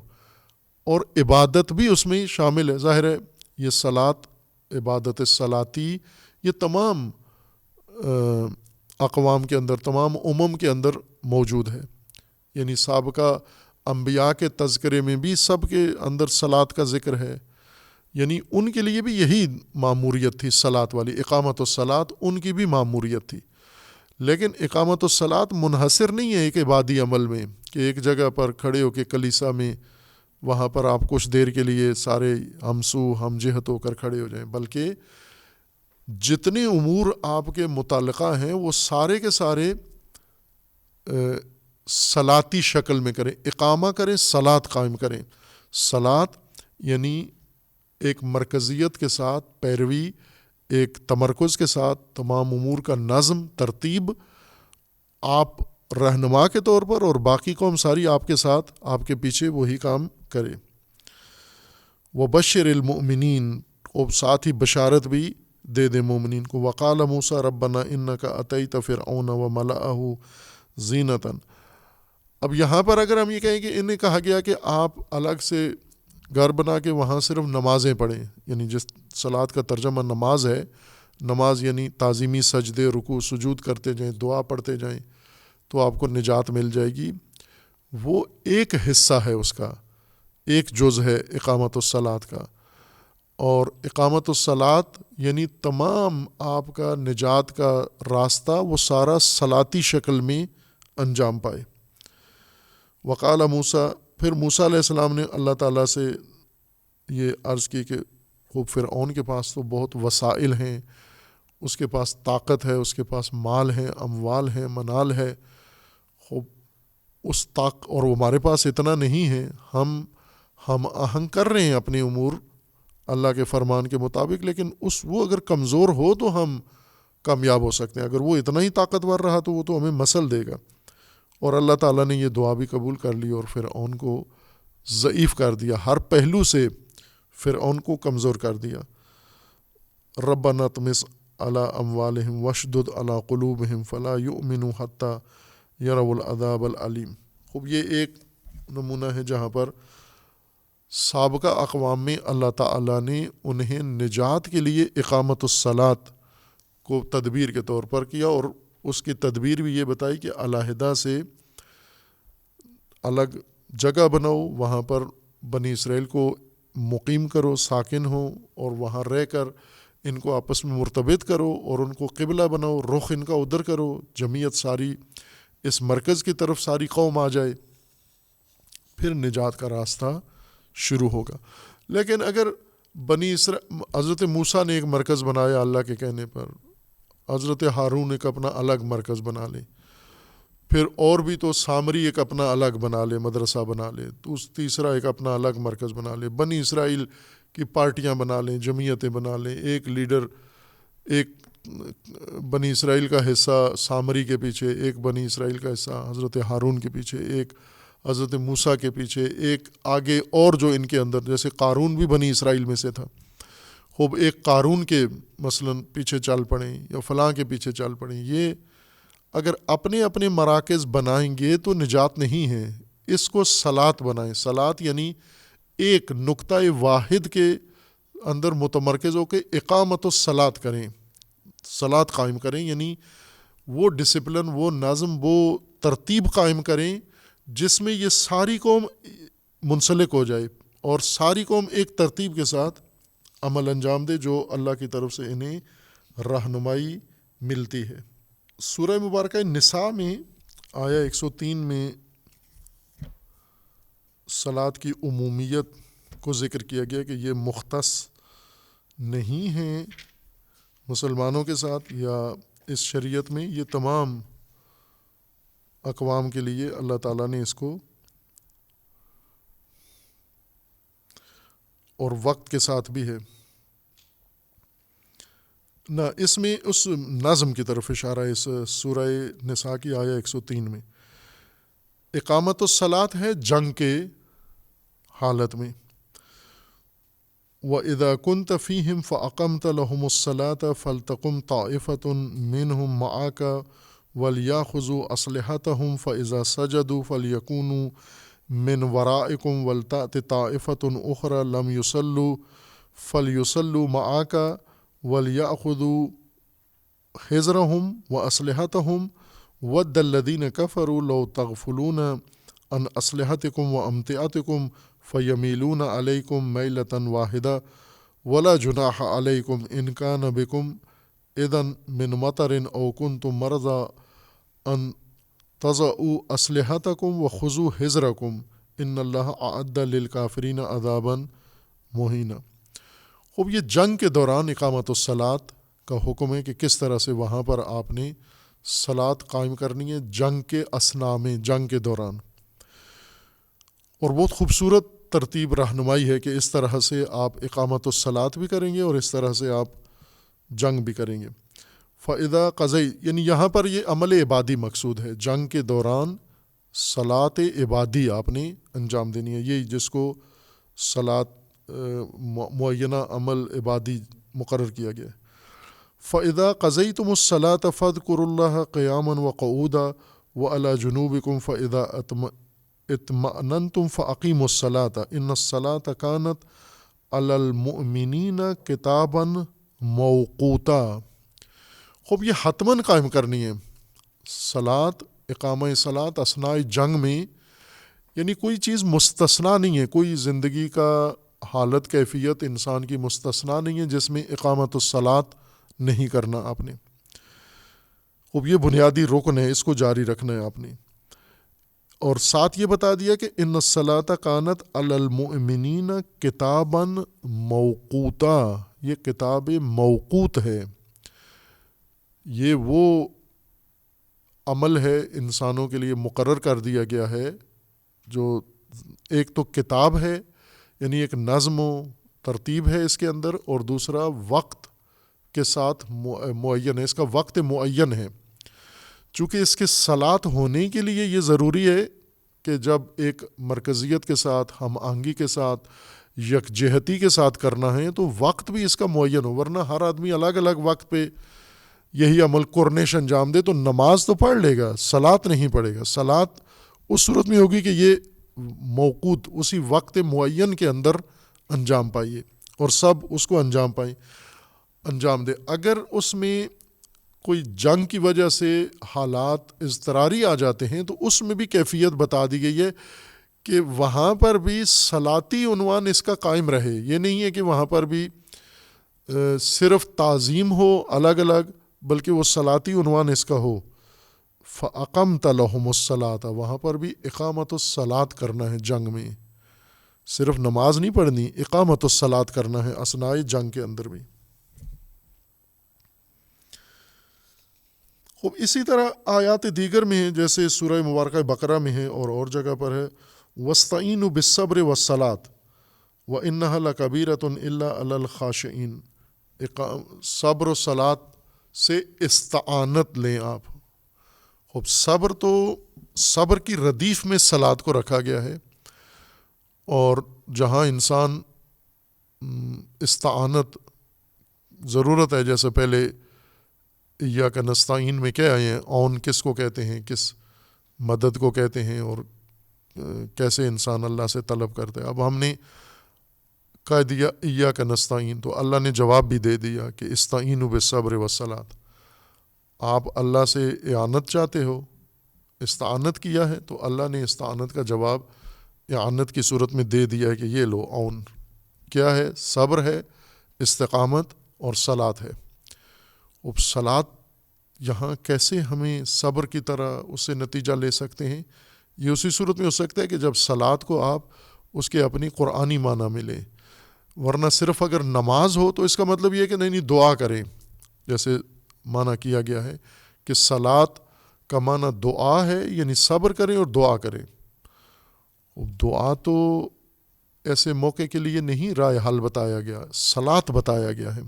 اور عبادت بھی اس میں شامل ہے. ظاہر ہے یہ صلاۃ، عبادت صلاتی یہ تمام اقوام کے اندر، تمام امم کے اندر موجود ہے. یعنی سابقہ انبیاء کے تذکرے میں بھی سب کے اندر صلاۃ کا ذکر ہے. یعنی ان کے لیے بھی یہی ماموریت تھی صلاۃ والی، اقامت الصلاۃ ان کی بھی ماموریت تھی. لیکن اقامت الصلاۃ منحصر نہیں ہے ایک عبادی عمل میں کہ ایک جگہ پر کھڑے ہو کے کلیسا میں وہاں پر آپ کچھ دیر کے لیے سارے ہمسو ہم جہت ہو کر کھڑے ہو جائیں، بلکہ جتنے امور آپ کے متعلقہ ہیں وہ سارے کے سارے صلاتی شکل میں کریں، اقامہ کریں، صلاۃ قائم کریں. صلاۃ یعنی ایک مرکزیت کے ساتھ پیروی، ایک تمرکز کے ساتھ تمام امور کا نظم ترتیب، آپ رہنما کے طور پر اور باقی قوم ساری آپ کے ساتھ آپ کے پیچھے وہی کام کرے. وبشر المؤمنین، اور ساتھ ہی بشارت بھی دے دے مومنین کو. وقال موسیٰ ربنا انک اتیت فرعون وملأہ زینۃ. اب یہاں پر اگر ہم یہ کہیں کہ انہیں کہا گیا کہ آپ الگ سے گھر بنا کے وہاں صرف نمازیں پڑھیں، یعنی جس صلاۃ کا ترجمہ نماز ہے، نماز یعنی تعظیمی سجدے رکوع سجود کرتے جائیں، دعا پڑھتے جائیں تو آپ کو نجات مل جائے گی. وہ ایک حصہ ہے، اس کا ایک جز ہے اقامت الصلاۃ کا. اور اقامت الصلاۃ یعنی تمام آپ کا نجات کا راستہ وہ سارا صلاتی شکل میں انجام پائے. وقال موسیٰ، پھر موسیٰ علیہ السلام نے اللہ تعالیٰ سے یہ عرض کی کہ خوب فرعون کے پاس تو بہت وسائل ہیں، اس کے پاس طاقت ہے، اس کے پاس مال ہے، اموال ہے، منال ہے. خوب اس اور ہمارے پاس اتنا نہیں ہے. ہم آہنگ کر رہے ہیں اپنے امور اللہ کے فرمان کے مطابق، لیکن وہ اگر کمزور ہو تو ہم کامیاب ہو سکتے ہیں. اگر وہ اتنا ہی طاقتور رہا تو وہ تو ہمیں مسل دے گا. اور اللہ تعالیٰ نے یہ دعا بھی قبول کر لی اور فرعون کو ضعیف کر دیا، ہر پہلو سے فرعون کو کمزور کر دیا. ربنا طمس علی اموالہم واشدد علی قلوبہم فلا یؤمنوا حتی یروا العذاب العلیم. خوب یہ ایک نمونہ ہے جہاں پر سابقہ اقوام میں اللہ تعالیٰ نے انہیں نجات کے لیے اقامت الصلاۃ کو تدبیر کے طور پر کیا، اور اس کی تدبیر بھی یہ بتائی کہ علیحدہ سے الگ جگہ بناؤ، وہاں پر بنی اسرائیل کو مقیم کرو، ساکن ہو، اور وہاں رہ کر ان کو آپس میں مرتبط کرو اور ان کو قبلہ بناؤ، رخ ان کا ادھر کرو، جمعیت ساری اس مرکز کی طرف ساری قوم آ جائے، پھر نجات کا راستہ شروع ہوگا. لیکن اگر حضرت موسیٰ نے ایک مرکز بنایا اللہ کے کہنے پر، حضرت ہارون ایک اپنا الگ مرکز بنا لے، پھر اور بھی تو سامری ایک اپنا الگ بنا لے، مدرسہ بنا لے، تو تیسرا ایک اپنا الگ مرکز بنا لے، بنی اسرائیل کی پارٹیاں بنا لیں، جمعیتیں بنا لیں، ایک لیڈر، ایک بنی اسرائیل کا حصہ سامری کے پیچھے، ایک بنی اسرائیل کا حصہ حضرت ہارون کے پیچھے، ایک حضرت موسیٰ کے پیچھے، ایک آگے اور جو ان کے اندر، جیسے قارون بھی بنی اسرائیل میں سے تھا، خوب ایک قارون کے مثلاً پیچھے چل پڑیں یا فلاں کے پیچھے چل پڑیں. یہ اگر اپنے اپنے مراکز بنائیں گے تو نجات نہیں ہے. اس کو صلاۃ بنائیں. صلاۃ یعنی ایک نقطہ واحد کے اندر متمرکز ہو کے اقامت الصلاۃ کریں، صلاۃ قائم کریں، یعنی وہ ڈسپلن، وہ نظم، وہ ترتیب قائم کریں جس میں یہ ساری قوم منسلک ہو جائے اور ساری قوم ایک ترتیب کے ساتھ عمل انجام دے جو اللہ کی طرف سے انہیں رہنمائی ملتی ہے. سورہ مبارکہ نساء میں آیا 103 میں صلاۃ کی عمومیت کو ذکر کیا گیا کہ یہ مختص نہیں ہیں مسلمانوں کے ساتھ یا اس شریعت میں، یہ تمام اقوام کے لیے اللہ تعالیٰ نے اس کو اور وقت کے ساتھ بھی ہے نہ. اس میں اس نظم کی طرف اشارہ ہے. اس سورہ نساء کی آیا 103 میں اقامت الصلاۃ ہے جنگ کے حالت میں. وَإِذَا كُنْتَ فِيهِمْ فَأَقَمْتَ لَهُمُ الصَّلَاةَ فَلْتَقُمْ طَائِفَةٌ مِّنْهُمْ مَعَكَ وَلْيَأْخُذُوا أَسْلِحَتَهُمْ فَإِذَا سَجَدُوا فَلْيَكُونُوا مِنْ وَرَائِكُمْ وَلْتَأْتِ طَائِفَةٌ أُخْرَى لَمْ يُصَلُّوا فَلْيُصَلُّوا مَعَكَ وَلْيَأْخُذُوا حذرهم وأسلحتهم ود الذين كفروا لو تغفلون عن أسلحتكم وأمتعتكم فيميلون عليكم ميلة واحدة ولا جناح عليكم إن كان بكم إذا من مطر أو كنتم مرضى أن تضعوا أسلحتكم وخذوا حذركم إن الله أعد للكافرين عذابا مہینہ۔ خوب یہ جنگ کے دوران اقامت الصلاۃ کا حکم ہے کہ کس طرح سے وہاں پر آپ نے صلاۃ قائم کرنی ہے جنگ کے اثناء میں، جنگ کے دوران۔ اور بہت خوبصورت ترتیب رہنمائی ہے کہ اس طرح سے آپ اقامت الصلاۃ بھی کریں گے اور اس طرح سے آپ جنگ بھی کریں گے۔ فَإِذَا قَضَيْ یعنی یہاں پر یہ عمل عبادی مقصود ہے، جنگ کے دوران صلاۃ عبادی آپ نے انجام دینی ہے، یہ جس کو صلاۃ معینہ عمل عبادی مقرر کیا گیا ہے۔ فَإِذَا قَضَيْتُمُ الصَّلَاةَ فَاذْكُرُوا اللَّهَ قِيَامًا وَقُعُودًا وَعَلَى جُنُوبِكُمْ فَإِذَا اطْمَأْنَنْتُمْ فَأَقِيمُوا الصَّلَاةَ إِنَّ الصَّلَاةَ كَانَتْ عَلَى الْمُؤْمِنِينَ كِتَابًا مَوْقُوتًا۔ خوب یہ حتماً قائم کرنی ہے صلاۃ، اقامہ صلاۃ اثناء جنگ میں، یعنی کوئی چیز مستثنا نہیں ہے، کوئی زندگی کا حالت کیفیت انسان کی مستثنا نہیں ہے جس میں اقامت الصلاۃ نہیں کرنا آپ نے۔ خوب یہ بنیادی رکن ہے، اس کو جاری رکھنا ہے آپ نے۔ اور ساتھ یہ بتا دیا کہ ان الصلاۃ کانت علی المؤمنین کتابا موقوتا، یہ کتاب موقوت ہے، یہ وہ عمل ہے انسانوں کے لیے مقرر کر دیا گیا ہے جو ایک تو کتاب ہے، یعنی ایک نظم و ترتیب ہے اس کے اندر، اور دوسرا وقت کے ساتھ معین ہے، اس کا وقت معین ہے۔ چونکہ اس کے صلاۃ ہونے کے لیے یہ ضروری ہے کہ جب ایک مرکزیت کے ساتھ، ہم آہنگی کے ساتھ، یکجہتی کے ساتھ کرنا ہے تو وقت بھی اس کا معین ہو، ورنہ ہر آدمی الگ الگ وقت پہ یہی عمل قرنش انجام دے تو نماز تو پڑھ لے گا، صلاۃ نہیں پڑھے گا۔ صلاۃ اس صورت میں ہوگی کہ یہ موقوت اسی وقت معین کے اندر انجام پائیے اور سب اس کو انجام دے۔ اگر اس میں کوئی جنگ کی وجہ سے حالات اضطراری آ جاتے ہیں تو اس میں بھی کیفیت بتا دی گئی ہے کہ وہاں پر بھی صلاتی عنوان اس کا قائم رہے، یہ نہیں ہے کہ وہاں پر بھی صرف تعظیم ہو الگ الگ، بلکہ وہ صلاتی عنوان اس کا ہو۔ فَأَقَمْتَ لَهُمُ الصَّلَاةَ وہاں پر بھی اقامت الصلاۃ کرنا ہے، جنگ میں صرف نماز نہیں پڑھنی، اقامت الصلاۃ کرنا ہے اثناء جنگ کے اندر بھی۔ خوب اسی طرح آیات دیگر میں ہیں، جیسے سورہ مبارکہ بقرہ میں ہے اور جگہ پر ہے وَاسْتَعِینُوا بِالصَّبْرِ وَالصَّلَاةِ وَإِنَّهَا لَكَبِیرَةٌ إِلَّا عَلَى الْخَاشِعِینَ۔ صبر و صلاۃ سے استعانت لیں آپ۔ خوب صبر کی ردیف میں صلاۃ کو رکھا گیا ہے، اور جہاں انسان استعانت ضرورت ہے، جیسے پہلے ایاک نستعین میں کیا آئے ہیں، اون کس کو کہتے ہیں، کس مدد کو کہتے ہیں، اور کیسے انسان اللہ سے طلب کرتا ہے۔ اب ہم نے کہہ دیا ایاک نستعین تو اللہ نے جواب بھی دے دیا کہ استعینوا بالصبر والصلاۃ، آپ اللہ سے اعانت چاہتے ہو، استعانت کیا ہے تو اللہ نے استعانت کا جواب اعانت کی صورت میں دے دیا ہے کہ یہ لو اون کیا ہے، صبر ہے، استقامت اور صلاۃ ہے۔ اب صلاۃ یہاں کیسے ہمیں صبر کی طرح اس سے نتیجہ لے سکتے ہیں، یہ اسی صورت میں ہو سکتا ہے کہ جب صلاۃ کو آپ اس کے اپنی قرآنی معنی میں لیں، ورنہ صرف اگر نماز ہو تو اس کا مطلب یہ ہے کہ نہیں دعا کریں، جیسے معنی کیا گیا ہے کہ صلاۃ کا معنی دعا ہے، یعنی صبر کریں اور دعا کریں۔ دعا تو ایسے موقع کے لیے نہیں رائے حل بتایا گیا، صلاۃ بتایا گیا ہے۔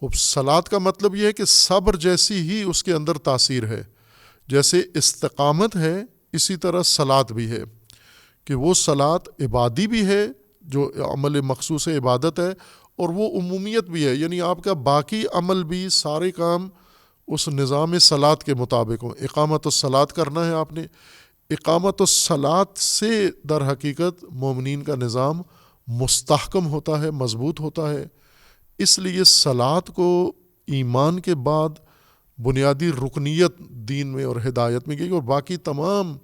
صلاۃ کا مطلب یہ ہے کہ صبر جیسی ہی اس کے اندر تاثیر ہے، جیسے استقامت ہے اسی طرح صلاۃ بھی ہے، کہ وہ صلاۃ عبادی بھی ہے جو عمل مخصوص عبادت ہے، اور وہ عمومیت بھی ہے، یعنی آپ کا باقی عمل بھی سارے کام اس نظام صلاۃ کے مطابق ہوں۔ اقامت الصلاۃ کرنا ہے آپ نے، اقامت الصلاۃ سے در حقیقت مومنین کا نظام مستحکم ہوتا ہے، مضبوط ہوتا ہے۔ اس لیے صلاۃ کو ایمان کے بعد بنیادی رکنیت دین میں اور ہدایت میں کی، اور باقی تمام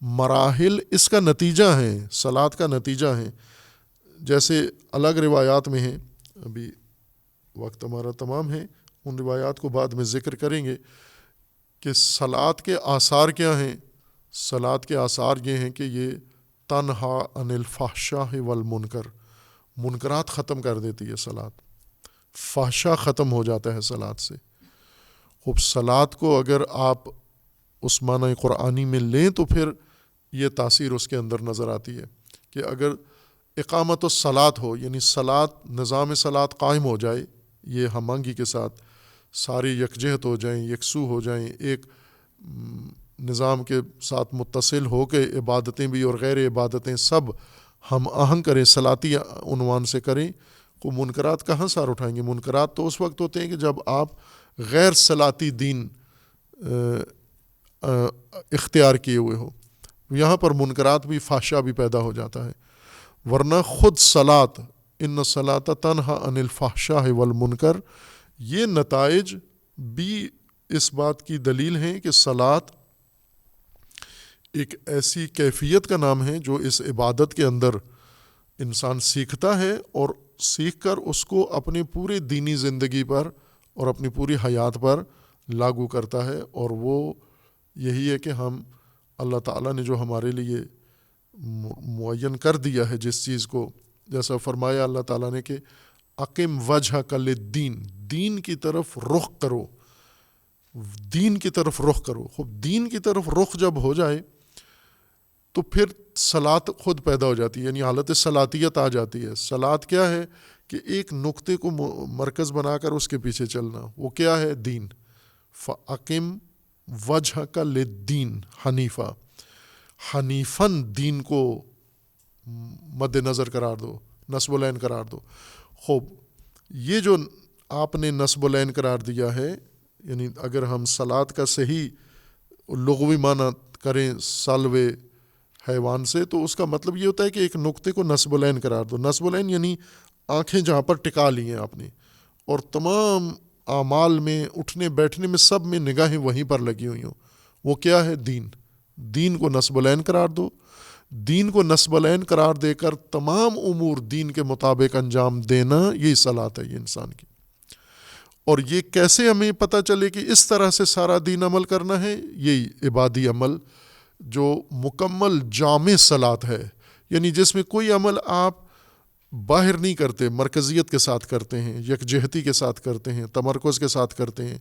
مراحل اس کا نتیجہ ہیں، صلاۃ کا نتیجہ ہیں. جیسے الگ روایات میں ہیں، ابھی وقت ہمارا تمام ہے، ان روایات کو بعد میں ذکر کریں گے کہ صلاۃ کے آثار کیا ہیں. صلاۃ کے آثار یہ ہیں کہ یہ تنہا عن الفحشاء والمنکر، منکرات ختم کر دیتی ہے صلاۃ، فحشا ختم ہو جاتا ہے صلاۃ سے. خوب صلاۃ کو اگر آپ اس معنی قرآنی میں لیں تو پھر یہ تاثیر اس کے اندر نظر آتی ہے کہ اگر اقامت الصلاۃ ہو، یعنی صلاۃ، نظام صلاۃ قائم ہو جائے، یہ ہم آہنگی کے ساتھ سارے یکجہت ہو جائیں، یکسو ہو جائیں، ایک نظام کے ساتھ متصل ہو کے عبادتیں بھی اور غیر عبادتیں سب ہم آہنگ کریں، صلاتی عنوان سے کریں، کو منکرات کہاں سار اٹھائیں گے؟ منکرات تو اس وقت ہوتے ہیں کہ جب آپ غیر صلاتی دین اختیار کیے ہوئے ہو. یہاں پر منکرات بھی، فحشا بھی پیدا ہو جاتا ہے. ورنہ خود صلاۃ، ان الصلاۃ تنہا عن الفحشاء والمنکر، یہ نتائج بھی اس بات کی دلیل ہیں کہ صلاۃ ایک ایسی کیفیت کا نام ہے جو اس عبادت کے اندر انسان سیکھتا ہے اور سیکھ کر اس کو اپنی پوری دینی زندگی پر اور اپنی پوری حیات پر لاگو کرتا ہے. اور وہ یہی ہے کہ ہم اللہ تعالیٰ نے جو ہمارے لیے معین کر دیا ہے جس چیز کو، جیسا فرمایا اللہ تعالیٰ نے کہ اقم وجہک للدین، دین کی طرف رخ کرو، دین کی طرف رخ کرو. خب دین کی طرف رخ جب ہو جائے تو پھر صلاۃ خود پیدا ہو جاتی ہے، یعنی حالت صلاتیت آ جاتی ہے. صلاۃ کیا ہے کہ ایک نقطے کو مرکز بنا کر اس کے پیچھے چلنا، وہ کیا ہے؟ دین. فَأَقِمْ وَجْهَكَ لِلدِّينِ حنیفہ، حنیفاً دین کو مد نظر قرار دو، نصب العین قرار دو. خوب یہ جو آپ نے نصب العین قرار دیا ہے، یعنی اگر ہم صلاۃ کا صحیح لغوی معنی کریں سالوے حیوان سے، تو اس کا مطلب یہ ہوتا ہے کہ ایک نقطے کو نصب العین قرار دو. نصب العین یعنی آنکھیں جہاں پر ٹکا لی ہیں آپ نے، اور تمام اعمال میں، اٹھنے بیٹھنے میں، سب میں نگاہیں وہیں پر لگی ہوئی ہوں. وہ کیا ہے؟ دین. دین کو نصب العین قرار دو. دین کو نصب العین قرار دے کر تمام امور دین کے مطابق انجام دینا، یہی صلاۃ ہے یہ انسان کی. اور یہ کیسے ہمیں پتہ چلے کہ اس طرح سے سارا دین عمل کرنا ہے؟ یہی عبادی عمل جو مکمل جامع صلاۃ ہے، یعنی جس میں کوئی عمل آپ باہر نہیں کرتے، مرکزیت کے ساتھ کرتے ہیں، یکجہتی کے ساتھ کرتے ہیں، تمرکز کے ساتھ کرتے ہیں،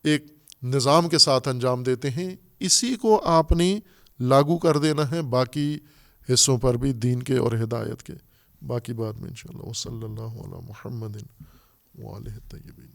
ایک نظام کے ساتھ انجام دیتے ہیں. اسی کو آپ نے لاگو کر دینا ہے باقی حصوں پر بھی دین کے اور ہدایت کے. باقی بعد میں انشاءاللہ. وصلی اللہ علی محمد وآلہ الطیبین.